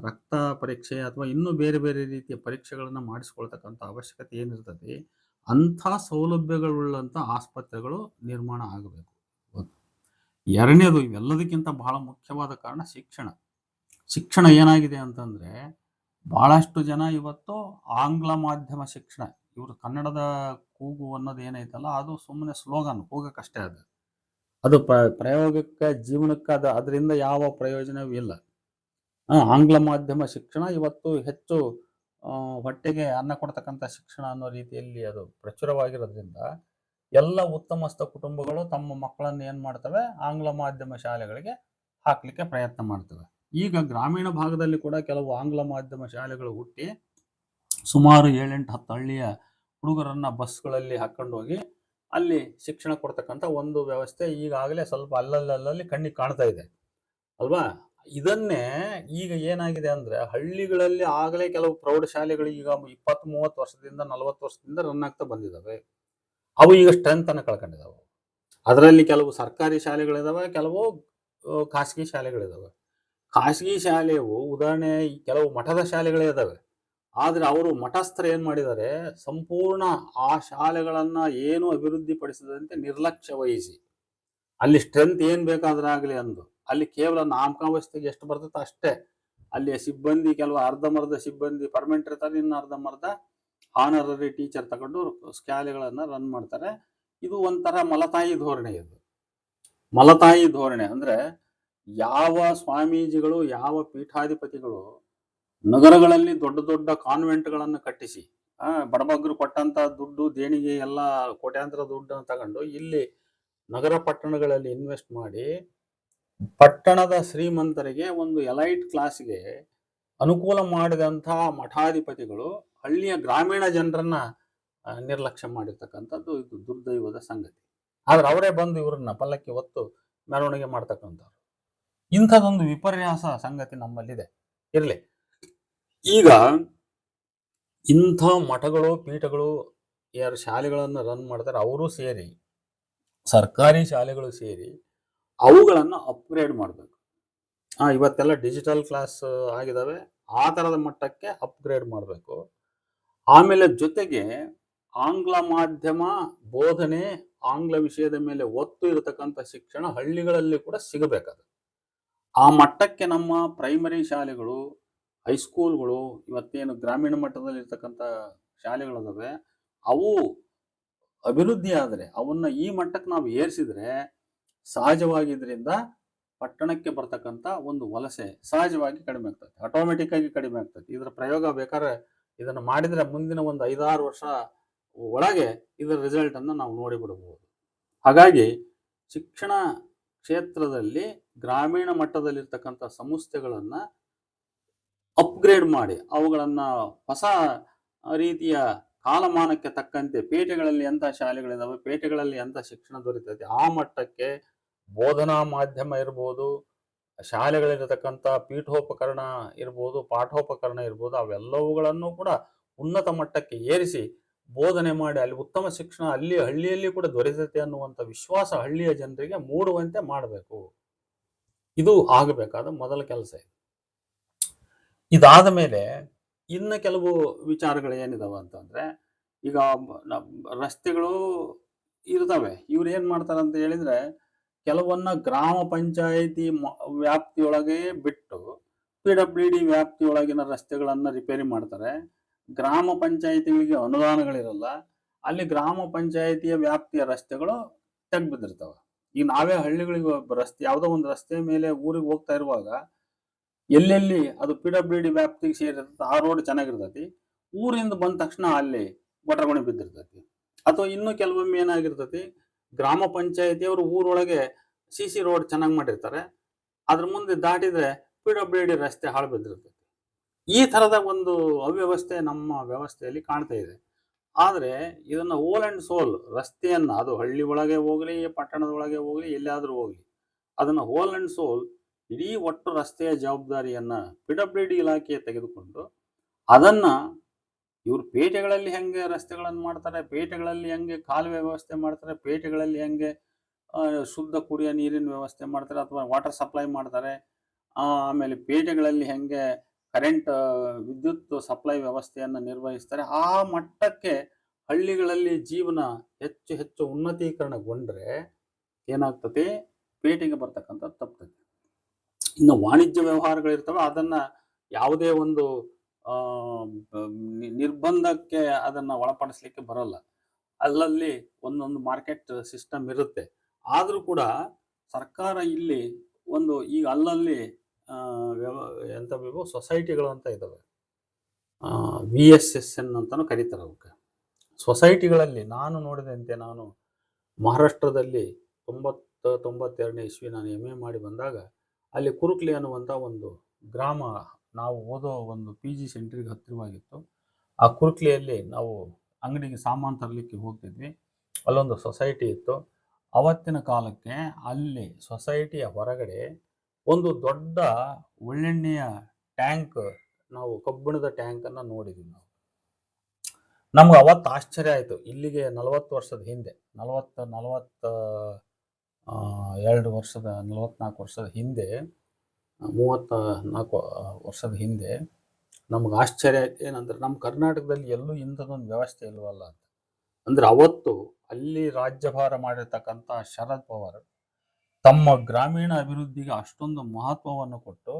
ರಕ್ತ ಪರೀಕ್ಷೆ ಅಥವಾ ಇನ್ನೂ ಬೇರೆ ಬೇರೆ ರೀತಿಯ ಪರೀಕ್ಷೆಗಳನ್ನು ಮಾಡಿಸ್ಕೊಳ್ತಕ್ಕಂಥ ಅವಶ್ಯಕತೆ ಏನಿರ್ತದೆ, ಅಂಥ ಸೌಲಭ್ಯಗಳುಳ್ಳಂಥ ಆಸ್ಪತ್ರೆಗಳು ನಿರ್ಮಾಣ ಆಗಬೇಕು. ಎರಡನೇದು, ಇವೆಲ್ಲದಕ್ಕಿಂತ ಬಹಳ ಮುಖ್ಯವಾದ ಕಾರಣ ಶಿಕ್ಷಣ ಏನಾಗಿದೆ ಅಂತಂದರೆ, ಭಾಳಷ್ಟು ಜನ ಇವತ್ತು ಆಂಗ್ಲ ಮಾಧ್ಯಮ ಶಿಕ್ಷಣ, ಇವರು ಕನ್ನಡದ ಕೂಗು ಅನ್ನೋದು ಏನೈತಲ್ಲ, ಅದು ಸುಮ್ಮನೆ ಸ್ಲೋಗನ್, ಕೂಗಕ್ಕಷ್ಟೇ. ಅದು ಪ್ರಯೋಗಕ್ಕೆ, ಜೀವನಕ್ಕೆ ಅದರಿಂದ ಯಾವ ಪ್ರಯೋಜನವೂ ಇಲ್ಲ. ಆಂಗ್ಲ ಮಾಧ್ಯಮ ಶಿಕ್ಷಣ ಇವತ್ತು ಹೆಚ್ಚು ಹೊಟ್ಟೆಗೆ ಅನ್ನ ಕೊಡ್ತಕ್ಕಂಥ ಶಿಕ್ಷಣ ಅನ್ನೋ ರೀತಿಯಲ್ಲಿ ಅದು ಪ್ರಚುರವಾಗಿರೋದ್ರಿಂದ ಎಲ್ಲ ಉತ್ತಮಸ್ಥ ಕುಟುಂಬಗಳು ತಮ್ಮ ಮಕ್ಕಳನ್ನು ಏನು ಮಾಡ್ತವೆ, ಆಂಗ್ಲ ಮಾಧ್ಯಮ ಶಾಲೆಗಳಿಗೆ ಹಾಕಲಿಕ್ಕೆ ಪ್ರಯತ್ನ ಮಾಡ್ತವೆ. ಈಗ ಗ್ರಾಮೀಣ ಭಾಗದಲ್ಲಿ ಕೂಡ ಕೆಲವು ಆಂಗ್ಲ ಮಾಧ್ಯಮ ಶಾಲೆಗಳು ಹುಟ್ಟಿ ಸುಮಾರು 7-8-10 ಹಳ್ಳಿಯ ಹುಡುಗರನ್ನ ಬಸ್ಗಳಲ್ಲಿ ಹಾಕೊಂಡು ಹೋಗಿ ಅಲ್ಲಿ ಶಿಕ್ಷಣ ಕೊಡ್ತಕ್ಕಂಥ ಒಂದು ವ್ಯವಸ್ಥೆ ಈಗಾಗಲೇ ಸ್ವಲ್ಪ ಅಲ್ಲಲ್ಲಿ ಕಣ್ಣಿಗೆ ಕಾಣ್ತಾ ಇದೆ ಅಲ್ವಾ. ಇದನ್ನೇ ಈಗ ಏನಾಗಿದೆ ಅಂದ್ರೆ, ಹಳ್ಳಿಗಳಲ್ಲಿ ಆಗಲೇ ಕೆಲವು ಪ್ರೌಢಶಾಲೆಗಳು ಈಗ 20-30 ವರ್ಷದಿಂದ 40 ವರ್ಷದಿಂದ ರನ್ ಆಗ್ತಾ ಬಂದಿದ್ದಾವೆ. ಅವು ಈಗ ಸ್ಟ್ರೆಂತ್ ಅನ್ನು ಕಳ್ಕೊಂಡಿದ್ದಾವೆ. ಅದರಲ್ಲಿ ಕೆಲವು ಸರ್ಕಾರಿ ಶಾಲೆಗಳಿದಾವೆ, ಕೆಲವು ಖಾಸಗಿ ಶಾಲೆಗಳಿದಾವೆ. ಖಾಸಗಿ ಶಾಲೆಯು ಉದಾಹರಣೆ ಕೆಲವು ಮಠದ ಶಾಲೆಗಳೇ ಇದಾವೆ. ಆದ್ರೆ ಅವರು ಮಠಸ್ಥರು ಏನ್ ಮಾಡಿದ್ದಾರೆ, ಸಂಪೂರ್ಣ ಆ ಶಾಲೆಗಳನ್ನ ಏನು ಅಭಿವೃದ್ಧಿ ಪಡಿಸದಂತೆ ನಿರ್ಲಕ್ಷ್ಯ ವಹಿಸಿ, ಅಲ್ಲಿ ಸ್ಟ್ರೆಂತ್ ಏನ್ ಬೇಕಾದ್ರೆ ಆಗ್ಲಿ ಅಂದು, ಅಲ್ಲಿ ಕೇವಲ ನಾಮಕಾವಸ್ಥೆಗೆ ಎಷ್ಟು ಬರ್ತದೆ ಅಷ್ಟೇ, ಅಲ್ಲಿ ಸಿಬ್ಬಂದಿ ಕೆಲವು ಅರ್ಧಮರ್ಧ ಸಿಬ್ಬಂದಿ ಪರ್ಮನೆಂಟ್ ಇರ್ತಾರೆ, ಇನ್ನು ಅರ್ಧಮರ್ಧ ಆನರರಿ ಟೀಚರ್ ತಗೊಂಡು ಶಾಲೆಗಳನ್ನ ರನ್ ಮಾಡ್ತಾರೆ. ಇದು ಒಂಥರ ಮಲತಾಯಿ ಧೋರಣೆ. ಇದು ಮಲತಾಯಿ ಧೋರಣೆ ಅಂದ್ರೆ ಯಾವ ಸ್ವಾಮೀಜಿಗಳು, ಯಾವ ಪೀಠಾಧಿಪತಿಗಳು ನಗರಗಳಲ್ಲಿ ದೊಡ್ಡ ದೊಡ್ಡ ಕಾನ್ವೆಂಟ್ಗಳನ್ನು ಕಟ್ಟಿಸಿ ಬಡಬಗ್ಗರು ಕೊಟ್ಟಂತ ದುಡ್ಡು ದೇಣಿಗೆ ಎಲ್ಲ ಕೋಟ್ಯಾಂತರ ದುಡ್ಡನ್ನು ತಗೊಂಡು ಇಲ್ಲಿ ನಗರ ಪಟ್ಟಣಗಳಲ್ಲಿ ಇನ್ವೆಸ್ಟ್ ಮಾಡಿ ಪಟ್ಟಣದ ಶ್ರೀಮಂತರಿಗೆ ಒಂದು ಎಲೈಟ್ ಕ್ಲಾಸ್ಗೆ ಅನುಕೂಲ ಮಾಡಿದಂತಹ ಮಠಾಧಿಪತಿಗಳು ಹಳ್ಳಿಯ ಗ್ರಾಮೀಣ ಜನರನ್ನ ನಿರ್ಲಕ್ಷ್ಯ ಮಾಡಿರ್ತಕ್ಕಂಥದ್ದು ಇದು ದುರ್ದೈವದ ಸಂಗತಿ. ಆದ್ರೆ ಅವರೇ ಬಂದು ಇವ್ರನ್ನ ಪಲ್ಲಕ್ಕಿ ಹೊತ್ತು ಮೆರವಣಿಗೆ ಮಾಡ್ತಕ್ಕಂಥವ್ರು. ಇಂಥದೊಂದು ವಿಪರ್ಯಾಸ ಸಂಗತಿ ನಮ್ಮಲ್ಲಿದೆ. ಇರಲಿ, ಈಗ ಇಂಥ ಮಠಗಳು ಪೀಠಗಳು ಯಾರು ಶಾಲೆಗಳನ್ನು ರನ್ ಮಾಡ್ತಾರೆ ಅವರು ಸೇರಿ, ಸರ್ಕಾರಿ ಶಾಲೆಗಳು ಸೇರಿ ಅವುಗಳನ್ನು ಅಪ್ಗ್ರೇಡ್ ಮಾಡಬೇಕು. ಇವತ್ತೆಲ್ಲ ಡಿಜಿಟಲ್ ಕ್ಲಾಸ್ ಆಗಿದ್ದಾವೆ, ಆ ಥರದ ಮಟ್ಟಕ್ಕೆ ಅಪ್ಗ್ರೇಡ್ ಮಾಡಬೇಕು. ಆಮೇಲೆ ಜೊತೆಗೆ ಆಂಗ್ಲ ಮಾಧ್ಯಮ ಬೋಧನೆ, ಆಂಗ್ಲ ವಿಷಯದ ಮೇಲೆ ಒತ್ತು ಇರತಕ್ಕಂಥ ಶಿಕ್ಷಣ ಹಳ್ಳಿಗಳಲ್ಲಿ ಕೂಡ ಸಿಗಬೇಕಾದ ಆ ಮಟ್ಟಕ್ಕೆ ನಮ್ಮ ಪ್ರೈಮರಿ ಶಾಲೆಗಳು, ಹೈಸ್ಕೂಲ್ಗಳು, ಇವತ್ತೇನು ಗ್ರಾಮೀಣ ಮಟ್ಟದಲ್ಲಿ ಇರ್ತಕ್ಕಂಥ ಶಾಲೆಗಳಿದಾವೆ ಅವು ಅಭಿವೃದ್ಧಿ ಆದರೆ, ಅವನ್ನ ಈ ಮಟ್ಟಕ್ಕೆ ನಾವು ಏರಿಸಿದ್ರೆ ಸಹಜವಾಗಿದ್ರಿಂದ ಪಟ್ಟಣಕ್ಕೆ ಬರ್ತಕ್ಕಂಥ ಒಂದು ವಲಸೆ ಸಹಜವಾಗಿ ಕಡಿಮೆ ಆಗ್ತದೆ, ಆಟೋಮೆಟಿಕ್ ಆಗಿ ಕಡಿಮೆ ಆಗ್ತದೆ. ಇದರ ಪ್ರಯೋಗ ಬೇಕಾದ್ರೆ ಇದನ್ನು ಮಾಡಿದ್ರೆ ಮುಂದಿನ ಒಂದು 5-6 ವರ್ಷ ಒಳಗೆ ಇದರ ರಿಸಲ್ಟ್ ಅನ್ನು ನಾವು ನೋಡಿಬಿಡಬಹುದು. ಹಾಗಾಗಿ ಶಿಕ್ಷಣ ಕ್ಷೇತ್ರದಲ್ಲಿ ಗ್ರಾಮೀಣ ಮಟ್ಟದಲ್ಲಿರ್ತಕ್ಕಂಥ ಸಂಸ್ಥೆಗಳನ್ನ ಅಪ್ಗ್ರೇಡ್ ಮಾಡಿ ಅವುಗಳನ್ನ ಹೊಸ ರೀತಿಯ ಕಾಲಮಾನಕ್ಕೆ ತಕ್ಕಂತೆ, ಪೇಟೆಗಳಲ್ಲಿ ಎಂಥ ಶಾಲೆಗಳಿದಾವೆ, ಪೇಟೆಗಳಲ್ಲಿ ಎಂಥ ಶಿಕ್ಷಣ ದೊರೀತೈತೆ ಆ ಮಟ್ಟಕ್ಕೆ ಬೋಧನಾ ಮಾಧ್ಯಮ ಇರ್ಬೋದು, ಶಾಲೆಗಳಿರತಕ್ಕಂಥ ಪೀಠೋಪಕರಣ ಇರ್ಬೋದು, ಪಾಠೋಪಕರಣ ಇರ್ಬೋದು, ಅವೆಲ್ಲವುಗಳನ್ನು ಕೂಡ ಉನ್ನತ ಮಟ್ಟಕ್ಕೆ ಏರಿಸಿ ಬೋಧನೆ ಮಾಡಿ ಅಲ್ಲಿ ಉತ್ತಮ ಶಿಕ್ಷಣ ಹಳ್ಳಿಯಲ್ಲಿ ಕೂಡ ದೊರೆತೈತೆ ಅನ್ನುವಂಥ ವಿಶ್ವಾಸ ಹಳ್ಳಿಯ ಜನರಿಗೆ ಮೂಡುವಂತೆ ಮಾಡಬೇಕು. ಇದು ಆಗಬೇಕಾದ ಮೊದಲ ಕೆಲಸ. ಇದಾದ ಮೇಲೆ ಇನ್ನು ಕೆಲವು ವಿಚಾರಗಳು ಏನಿದಾವ ಅಂತಂದ್ರೆ, ಈಗ ರಸ್ತೆಗಳು ಇರ್ತವೆ, ಇವ್ರು ಏನ್ ಮಾಡ್ತಾರೆ ಅಂತ ಹೇಳಿದ್ರೆ ಕೆಲವನ್ನ ಗ್ರಾಮ ಪಂಚಾಯಿತಿ ವ್ಯಾಪ್ತಿಯೊಳಗೆ ಬಿಟ್ಟು PWD ವ್ಯಾಪ್ತಿಯೊಳಗಿನ ರಸ್ತೆಗಳನ್ನ ರಿಪೇರಿ ಮಾಡ್ತಾರೆ. ಗ್ರಾಮ ಪಂಚಾಯಿತಿಗಳಿಗೆ ಅನುದಾನಗಳಿರಲ್ಲ, ಅಲ್ಲಿ ಗ್ರಾಮ ಪಂಚಾಯಿತಿಯ ವ್ಯಾಪ್ತಿಯ ರಸ್ತೆಗಳು ತೆಗ್ಬಿದ್ದಿರ್ತವೆ. ಈಗ ನಾವೇ ಹಳ್ಳಿಗಳಿಗೆ ರಸ್ತೆ, ಯಾವುದೋ ಒಂದು ರಸ್ತೆ ಮೇಲೆ ಊರಿಗೆ ಹೋಗ್ತಾ ಇರುವಾಗ ಎಲ್ಲೆಲ್ಲಿ ಅದು PWD ವ್ಯಾಪ್ತಿಗೆ ಸೇರಿರ್ತದೆ ಆ ರೋಡ್ ಚೆನ್ನಾಗಿರ್ತೈತಿ, ಊರಿಂದ ಬಂದ ತಕ್ಷಣ ಅಲ್ಲಿ ಗೊಟರಗುಣಿ ಬಿದ್ದಿರ್ತೈತಿ. ಅಥವಾ ಇನ್ನು ಕೆಲವೊಮ್ಮೆ ಏನಾಗಿರ್ತೈತಿ, ಗ್ರಾಮ ಪಂಚಾಯಿತಿಯವರು ಊರೊಳಗೆ CC ರೋಡ್ ಚೆನ್ನಾಗಿ ಮಾಡಿರ್ತಾರೆ, ಅದ್ರ ಮುಂದೆ ದಾಟಿದ್ರೆ PWD ರಸ್ತೆ ಹಾಳು ಬಿದ್ದಿರ್ತೈತಿ. ಈ ಥರದ ಒಂದು ಅವ್ಯವಸ್ಥೆ ನಮ್ಮ ವ್ಯವಸ್ಥೆಯಲ್ಲಿ ಕಾಣ್ತಾ ಇದೆ. ಆದರೆ ಇದನ್ನ ಹೋಲ್ ಅಂಡ್ ಸೋಲ್ ರಸ್ತೆಯನ್ನ, ಅದು ಹಳ್ಳಿ ಒಳಗೆ ಹೋಗ್ಲಿ, ಪಟ್ಟಣದ ಒಳಗೆ ಹೋಗ್ಲಿ, ಎಲ್ಲಾದ್ರೂ ಹೋಗ್ಲಿ, ಅದನ್ನ ಹೋಲ್ ಅಂಡ್ ಸೋಲ್ ಇಡೀ ಒಟ್ಟು ರಸ್ತೆಯ ಜವಾಬ್ದಾರಿಯನ್ನ PWD ಇಲಾಖೆ ತೆಗೆದುಕೊಂಡು ಅದನ್ನ ಇವ್ರು ಪೇಟೆಗಳಲ್ಲಿ ಹೆಂಗೆ ರಸ್ತೆಗಳನ್ನು ಮಾಡ್ತಾರೆ, ಪೇಟೆಗಳಲ್ಲಿ ಹೆಂಗೆ ಕಾಲುವೆ ವ್ಯವಸ್ಥೆ ಮಾಡ್ತಾರೆ, ಪೇಟೆಗಳಲ್ಲಿ ಹೆಂಗೆ ಶುದ್ಧ ಕುಡಿಯೋ ನೀರಿನ ವ್ಯವಸ್ಥೆ ಮಾಡ್ತಾರೆ ಅಥವಾ ವಾಟರ್ ಸಪ್ಲೈ ಮಾಡ್ತಾರೆ, ಆಮೇಲೆ ಪೇಟೆಗಳಲ್ಲಿ ಹೆಂಗೆ ಕರೆಂಟ್ ವಿದ್ಯುತ್ ಸಪ್ಲೈ ವ್ಯವಸ್ಥೆಯನ್ನು ನಿರ್ವಹಿಸ್ತಾರೆ, ಆ ಮಟ್ಟಕ್ಕೆ ಹಳ್ಳಿಗಳಲ್ಲಿ ಜೀವನ ಹೆಚ್ಚು ಹೆಚ್ಚು ಉನ್ನತೀಕರಣಗೊಂಡ್ರೆ ಏನಾಗ್ತದೆ, ಪೇಟೆಗೆ ಬರ್ತಕ್ಕಂಥ ತಪ್ತದೆ. ಇನ್ನು ವಾಣಿಜ್ಯ ವ್ಯವಹಾರಗಳಿರ್ತವೆ, ಅದನ್ನ ಯಾವುದೇ ಒಂದು ನಿರ್ಬಂಧಕ್ಕೆ ಅದನ್ನ ಒಳಪಡಿಸ್ಲಿಕ್ಕೆ ಬರಲ್ಲ, ಅಲ್ಲಲ್ಲಿ ಒಂದೊಂದು ಮಾರ್ಕೆಟ್ ಸಿಸ್ಟಮ್ ಇರುತ್ತೆ. ಆದ್ರೂ ಕೂಡ ಸರ್ಕಾರ ಇಲ್ಲಿ ಒಂದು ಈಗ ಅಲ್ಲಲ್ಲಿ ಎಂತ ಬೇಕು ಸೊಸೈಟಿಗಳು ಅಂತ ಇದ್ದಾವೆ, VSSN ಅಂತಾನು ಕರೀತಾರೆ ಅವಕ್ಕೆ. ಸೊಸೈಟಿಗಳಲ್ಲಿ ನಾನು ನೋಡಿದಂತೆ, ನಾನು ಮಹಾರಾಷ್ಟ್ರದಲ್ಲಿ 90-92ನೇ ಇಸ್ವಿ ನಾನು MA ಮಾಡಿ ಬಂದಾಗ ಅಲ್ಲಿ ಕುರುಕ್ಲಿ ಅನ್ನುವಂಥ ಒಂದು ಗ್ರಾಮ, ನಾವು ಓದೋ ಒಂದು PG ಸೆಂಟ್ರಿಗೆ ಹತ್ತಿರವಾಗಿತ್ತು. ಆ ಕುರುಕ್ಲಿಯಲ್ಲಿ ನಾವು ಅಂಗಡಿಗೆ ಸಾಮಾನು ತರಲಿಕ್ಕೆ ಹೋಗ್ತಿದ್ವಿ, ಅಲ್ಲೊಂದು ಸೊಸೈಟಿ ಇತ್ತು. ಅವತ್ತಿನ ಕಾಲಕ್ಕೆ ಅಲ್ಲಿ ಸೊಸೈಟಿಯ ಹೊರಗಡೆ ಒಂದು ದೊಡ್ಡ ಒಳ್ಳೆಣ್ಣೆಯ ಟ್ಯಾಂಕ್, ನಾವು ಕಬ್ಬಿಣದ ಟ್ಯಾಂಕನ್ನು ನೋಡಿದ್ವಿ. ನಮ್ಗೆ ಅವತ್ತು ಆಶ್ಚರ್ಯ ಆಯಿತು. ಇಲ್ಲಿಗೆ 40 ವರ್ಷದ ಹಿಂದೆ, 40 44 ವರ್ಷದ ಹಿಂದೆ, 34 ವರ್ಷದ ಹಿಂದೆ ನಮ್ಗೆ ಆಶ್ಚರ್ಯ ಆಯ್ತು. ಏನಂದ್ರೆ ನಮ್ಮ ಕರ್ನಾಟಕದಲ್ಲಿ ಎಲ್ಲೂ ಇಂಥದ್ದೊಂದು ವ್ಯವಸ್ಥೆ ಇಲ್ವಲ್ಲ ಅಂತ. ಅಂದ್ರೆ ಅವತ್ತು ಅಲ್ಲಿ ರಾಜ್ಯಭಾರ ಮಾಡಿರ್ತಕ್ಕಂಥ ಶರದ್ ಪವಾರ್ ತಮ್ಮ ಗ್ರಾಮೀಣ ಅಭಿವೃದ್ಧಿಗೆ ಅಷ್ಟೊಂದು ಮಹತ್ವವನ್ನು ಕೊಟ್ಟು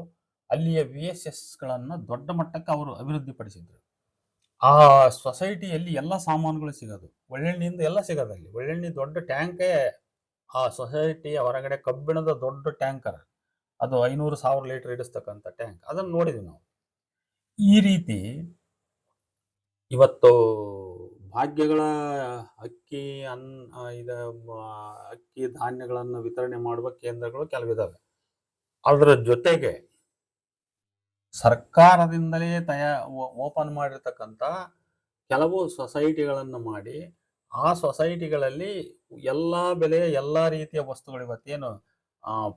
ಅಲ್ಲಿಯ VSSಗಳನ್ನು ದೊಡ್ಡ ಮಟ್ಟಕ್ಕೆ ಅವರು ಅಭಿವೃದ್ಧಿಪಡಿಸಿದ್ರು. ಆ ಸೊಸೈಟಿಯಲ್ಲಿ ಎಲ್ಲ ಸಾಮಾನುಗಳು ಸಿಗೋದು, ಒಳ್ಳೆಣ್ಣಿಯಿಂದ ಎಲ್ಲ ಸಿಗೋದಲ್ಲಿ. ಒಳ್ಳೆಣ್ಣೆ ದೊಡ್ಡ ಟ್ಯಾಂಕೇ ಆ ಸೊಸೈಟಿಯ ಹೊರಗಡೆ ಕಬ್ಬಿಣದ ದೊಡ್ಡ ಟ್ಯಾಂಕರ್, ಅದು 500,000 ಲೀಟರ್ ಇಡಿಸ್ತಕ್ಕಂಥ ಟ್ಯಾಂಕ್, ಅದನ್ನು ನೋಡಿದ್ವಿ ನಾವು. ಈ ರೀತಿ ಇವತ್ತು ಭಾಗ್ಯಗಳ ಅಕ್ಕಿ ಅಕ್ಕಿ ಧಾನ್ಯಗಳನ್ನು ವಿತರಣೆ ಮಾಡುವ ಕೇಂದ್ರಗಳು ಕೆಲವಿದಾವೆ. ಅದರ ಜೊತೆಗೆ ಸರ್ಕಾರದಿಂದಲೇ ಓಪನ್ ಮಾಡಿರ್ತಕ್ಕಂಥ ಕೆಲವು ಸೊಸೈಟಿಗಳನ್ನು ಮಾಡಿ, ಆ ಸೊಸೈಟಿಗಳಲ್ಲಿ ಎಲ್ಲ ಬೆಲೆಯ ಎಲ್ಲ ರೀತಿಯ ವಸ್ತುಗಳು, ಇವತ್ತೇನು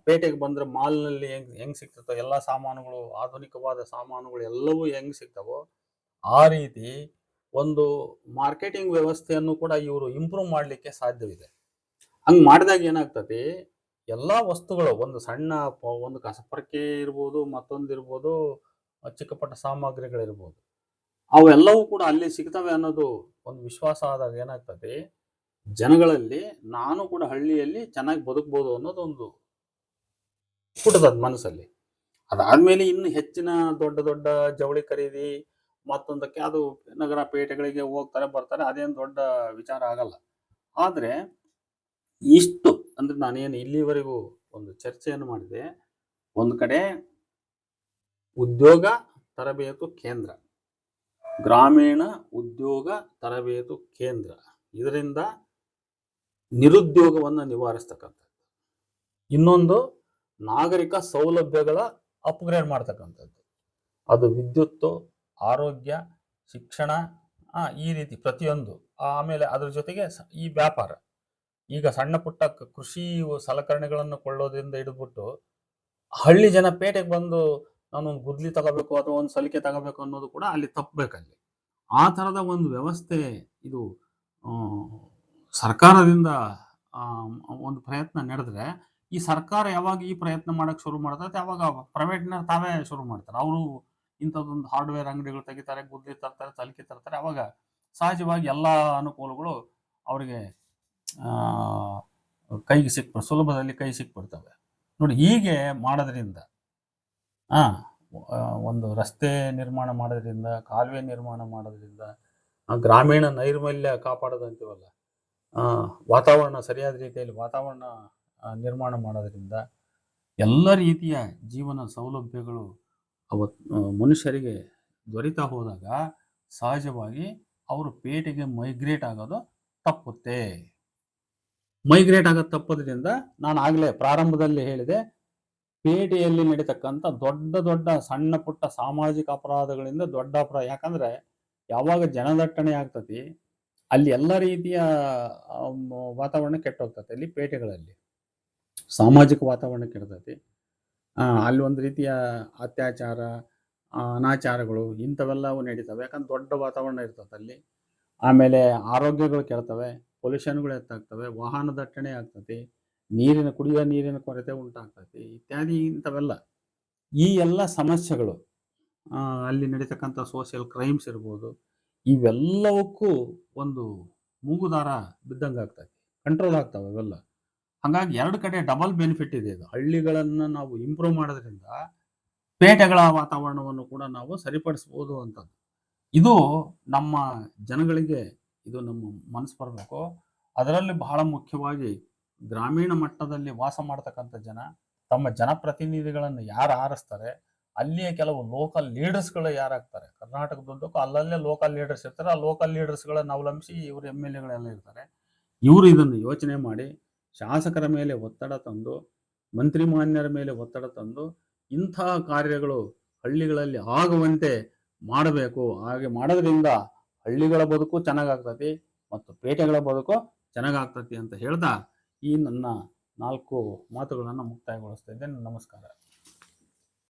ಪೇಟೆಗೆ ಬಂದರೆ ಮಾಲ್ನಲ್ಲಿ ಹೆಂಗೆ ಸಿಗ್ತದೋ ಎಲ್ಲ ಸಾಮಾನುಗಳು, ಆಧುನಿಕವಾದ ಸಾಮಾನುಗಳು ಎಲ್ಲವೂ ಹೆಂಗೆ ಸಿಗ್ತವೋ ಆ ರೀತಿ ಒಂದು ಮಾರ್ಕೆಟಿಂಗ್ ವ್ಯವಸ್ಥೆಯನ್ನು ಕೂಡ ಇವರು ಇಂಪ್ರೂವ್ ಮಾಡಲಿಕ್ಕೆ ಸಾಧ್ಯವಿದೆ. ಹಂಗೆ ಮಾಡಿದಾಗ ಏನಾಗ್ತದೆ, ಎಲ್ಲ ವಸ್ತುಗಳು, ಒಂದು ಸಣ್ಣ ಒಂದು ಕಸಪರಕೆ ಇರ್ಬೋದು, ಮತ್ತೊಂದು ಇರ್ಬೋದು, ಚಿಕ್ಕ ಪುಟ್ಟ ಸಾಮಗ್ರಿಗಳಿರ್ಬೋದು, ಅವೆಲ್ಲವೂ ಕೂಡ ಅಲ್ಲಿ ಸಿಗ್ತವೆ ಅನ್ನೋದು ಒಂದು ವಿಶ್ವಾಸ ಆದಾಗ ಏನಾಗ್ತದೆ, ಜನಗಳಲ್ಲಿ ನಾನು ಕೂಡ ಹಳ್ಳಿಯಲ್ಲಿ ಚೆನ್ನಾಗಿ ಬದುಕ್ಬೋದು ಅನ್ನೋದು ಒಂದು ಹುಟ್ಟದ ಮನಸ್ಸಲ್ಲಿ. ಅದಾದ್ಮೇಲೆ ಇನ್ನು ಹೆಚ್ಚಿನ ದೊಡ್ಡ ದೊಡ್ಡ ಜವಳಿ ಖರೀದಿ ಮತ್ತೊಂದಕ್ಕೆ ಅದು ನಗರ ಪೇಟೆಗಳಿಗೆ ಹೋಗ್ತಾರೆ ಬರ್ತಾರೆ, ಅದೇನು ದೊಡ್ಡ ವಿಚಾರ ಆಗಲ್ಲ. ಆದರೆ ಇಷ್ಟು ಅಂದ್ರೆ ನಾನೇನು ಇಲ್ಲಿವರೆಗೂ ಒಂದು ಚರ್ಚೆಯನ್ನು ಮಾಡಿದೆ. ಒಂದು ಕಡೆ ಉದ್ಯೋಗ ತರಬೇತು ಕೇಂದ್ರ, ಗ್ರಾಮೀಣ ಉದ್ಯೋಗ ತರಬೇತು ಕೇಂದ್ರ, ಇದರಿಂದ ನಿರುದ್ಯೋಗವನ್ನು ನಿವಾರಿಸ್ತಕ್ಕಂಥದ್ದು. ಇನ್ನೊಂದು ನಾಗರಿಕ ಸೌಲಭ್ಯಗಳ ಅಪ್ಗ್ರೇಡ್ ಮಾಡ್ತಕ್ಕಂಥದ್ದು, ಅದು ವಿದ್ಯುತ್ತು, ಆರೋಗ್ಯ, ಶಿಕ್ಷಣ, ಈ ರೀತಿ ಪ್ರತಿಯೊಂದು. ಆಮೇಲೆ ಅದ್ರ ಜೊತೆಗೆ ಈ ವ್ಯಾಪಾರ, ಈಗ ಸಣ್ಣ ಪುಟ್ಟ ಕೃಷಿ ಸಲಕರಣೆಗಳನ್ನು ಕೊಳ್ಳೋದ್ರಿಂದ ಹಿಡಿದ್ಬಿಟ್ಟು ಹಳ್ಳಿ ಜನ ಪೇಟೆಗೆ ಬಂದು ನಾನೊಂದು ಗುದ್ಲಿ ತಗೋಬೇಕು ಅಥವಾ ಒಂದು ಸಲಿಕೆ ತಗೋಬೇಕು ಅನ್ನೋದು ಕೂಡ ಅಲ್ಲಿ ತಪ್ಪಬೇಕಲ್ಲಿ. ಆ ಥರದ ಒಂದು ವ್ಯವಸ್ಥೆ ಇದು ಸರ್ಕಾರದಿಂದ ಒಂದು ಪ್ರಯತ್ನ ನಡೆದ್ರೆ, ಈ ಸರ್ಕಾರ ಯಾವಾಗ ಈ ಪ್ರಯತ್ನ ಮಾಡಕ್ಕೆ ಶುರು ಮಾಡ್ತದೆ ಅವಾಗ ಪ್ರೈವೇಟ್ನ ತಾವೇ ಶುರು ಮಾಡ್ತಾರೆ. ಅವರು ಇಂಥದ್ದೊಂದು ಹಾರ್ಡ್ವೇರ್ ಅಂಗಡಿಗಳು ತೆಗಿತಾರೆ, ಗುದ್ಲಿ ತರ್ತಾರೆ, ಸಲಿಕೆ ತರ್ತಾರೆ. ಅವಾಗ ಸಹಜವಾಗಿ ಎಲ್ಲ ಅನುಕೂಲಗಳು ಅವರಿಗೆ ಕೈಗೆ ಸುಲಭದಲ್ಲಿ ಕೈ ಸಿಕ್ಬಿಡ್ತವೆ. ನೋಡಿ, ಹೀಗೆ ಮಾಡೋದ್ರಿಂದ ಒಂದು ರಸ್ತೆ ನಿರ್ಮಾಣ ಮಾಡೋದ್ರಿಂದ, ಕಾಲುವೆ ನಿರ್ಮಾಣ ಮಾಡೋದ್ರಿಂದ, ಗ್ರಾಮೀಣ ನೈರ್ಮಲ್ಯ ಕಾಪಾಡೋದಂತೀವಲ್ಲ, ವಾತಾವರಣ ಸರಿಯಾದ ರೀತಿಯಲ್ಲಿ ವಾತಾವರಣ ನಿರ್ಮಾಣ ಮಾಡೋದ್ರಿಂದ ಎಲ್ಲ ರೀತಿಯ ಜೀವನ ಸೌಲಭ್ಯಗಳು ಮನುಷ್ಯರಿಗೆ ದೊರೀತಾ ಹೋದಾಗ ಸಹಜವಾಗಿ ಅವರು ಪೇಟೆಗೆ ಮೈಗ್ರೇಟ್ ಆಗೋದು ತಪ್ಪುತ್ತೆ. ಮೈಗ್ರೇಟ್ ಆಗೋದು ತಪ್ಪೋದ್ರಿಂದ ನಾನು ಆಗಲೇ ಪ್ರಾರಂಭದಲ್ಲಿ ಹೇಳಿದೆ, ಪೇಟೆಯಲ್ಲಿ ನಡೀತಕ್ಕಂಥ ದೊಡ್ಡ ದೊಡ್ಡ ಸಣ್ಣ ಪುಟ್ಟ ಸಾಮಾಜಿಕ ಅಪರಾಧಗಳಿಂದ ದೊಡ್ಡ ಅಪರಾಧ. ಯಾಕಂದ್ರೆ ಯಾವಾಗ ಜನದಟ್ಟಣೆ ಆಗ್ತತಿ ಅಲ್ಲಿ ಎಲ್ಲ ರೀತಿಯ ವಾತಾವರಣ ಕೆಟ್ಟೋಗ್ತದೆ. ಅಲ್ಲಿ ಪೇಟೆಗಳಲ್ಲಿ ಸಾಮಾಜಿಕ ವಾತಾವರಣ ಕೆಡ್ತೈತಿ. ಅಲ್ಲಿ ಒಂದು ರೀತಿಯ ಅತ್ಯಾಚಾರ, ಅನಾಚಾರಗಳು ಇಂಥವೆಲ್ಲವೂ ನಡೀತವೆ. ಯಾಕಂದ್ರೆ ದೊಡ್ಡ ವಾತಾವರಣ ಇರ್ತದೆ ಅಲ್ಲಿ. ಆಮೇಲೆ ಆರೋಗ್ಯಗಳು ಕೆಡ್ತವೆ, ಪೊಲ್ಯೂಷನ್ಗಳು ಹೆಚ್ಚಾಗ್ತವೆ, ವಾಹನ ದಟ್ಟಣೆ ಆಗ್ತತಿ, ಕುಡಿಯುವ ನೀರಿನ ಕೊರತೆ ಉಂಟಾಗ್ತತಿ, ಇತ್ಯಾದಿ ಇಂಥವೆಲ್ಲ. ಈ ಎಲ್ಲ ಸಮಸ್ಯೆಗಳು ಅಲ್ಲಿ ನಡೀತಕ್ಕಂಥ ಸೋಷಿಯಲ್ ಕ್ರೈಮ್ಸ್ ಇರ್ಬೋದು, ಇವೆಲ್ಲವಕ್ಕೂ ಒಂದು ಮೂಗುದಾರ ಬಿದ್ದಂಗೆ ಆಗ್ತೈತಿ, ಕಂಟ್ರೋಲ್ ಆಗ್ತವೆ ಇವೆಲ್ಲ. ಹಾಗಾಗಿ ಎರಡು ಕಡೆ ಡಬಲ್ ಬೆನಿಫಿಟ್ ಇದೆ. ಇದು ಹಳ್ಳಿಗಳನ್ನು ನಾವು ಇಂಪ್ರೂವ್ ಮಾಡೋದ್ರಿಂದ ಪೇಟೆಗಳ ವಾತಾವರಣವನ್ನು ಕೂಡ ನಾವು ಸರಿಪಡಿಸ್ಬೋದು ಅಂತದ್ದು. ಇದು ನಮ್ಮ ಜನಗಳಿಗೆ ಇದು ನಮ್ಮ ಮನಸ್ಸು ಬರಬೇಕು. ಅದರಲ್ಲಿ ಬಹಳ ಮುಖ್ಯವಾಗಿ ಗ್ರಾಮೀಣ ಮಟ್ಟದಲ್ಲಿ ವಾಸ ಮಾಡ್ತಕ್ಕಂಥ ಜನ ತಮ್ಮ ಜನಪ್ರತಿನಿಧಿಗಳನ್ನು ಯಾರು ಆರಿಸ್ತಾರೆ, ಅಲ್ಲಿಯೇ ಕೆಲವು ಲೋಕಲ್ ಲೀಡರ್ಸ್ಗಳು ಯಾರಾಗ್ತಾರೆ, ಕರ್ನಾಟಕದುದ್ದಕ್ಕೂ ಅಲ್ಲಲ್ಲೇ ಲೋಕಲ್ ಲೀಡರ್ಸ್ ಇರ್ತಾರೆ. ಆ ಲೋಕಲ್ ಲೀಡರ್ಸ್ಗಳನ್ನು ಅವಲಂಬಿಸಿ ಇವರು MLAಗಳೆಲ್ಲ ಇರ್ತಾರೆ. ಇವರು ಇದನ್ನು ಯೋಚನೆ ಮಾಡಿ ಶಾಸಕರ ಮೇಲೆ ಒತ್ತಡ ತಂದು, ಮಂತ್ರಿಮಾನ್ಯರ ಮೇಲೆ ಒತ್ತಡ ತಂದು ಇಂಥ ಕಾರ್ಯಗಳು ಹಳ್ಳಿಗಳಲ್ಲಿ ಆಗುವಂತೆ ಮಾಡಬೇಕು. ಹಾಗೆ ಮಾಡೋದ್ರಿಂದ ಹಳ್ಳಿಗಳ ಬದುಕು ಚೆನ್ನಾಗಾಗ್ತತಿ ಮತ್ತು ಪೇಟೆಗಳ ಬದುಕು ಚೆನ್ನಾಗಾಗ್ತತಿ ಅಂತ ಹೇಳ್ತಾ ಈ ನನ್ನ 4 ಮಾತುಗಳನ್ನು ಮುಕ್ತಾಯಗೊಳಿಸ್ತಾ ಇದ್ದೇನೆ. ನಮಸ್ಕಾರ.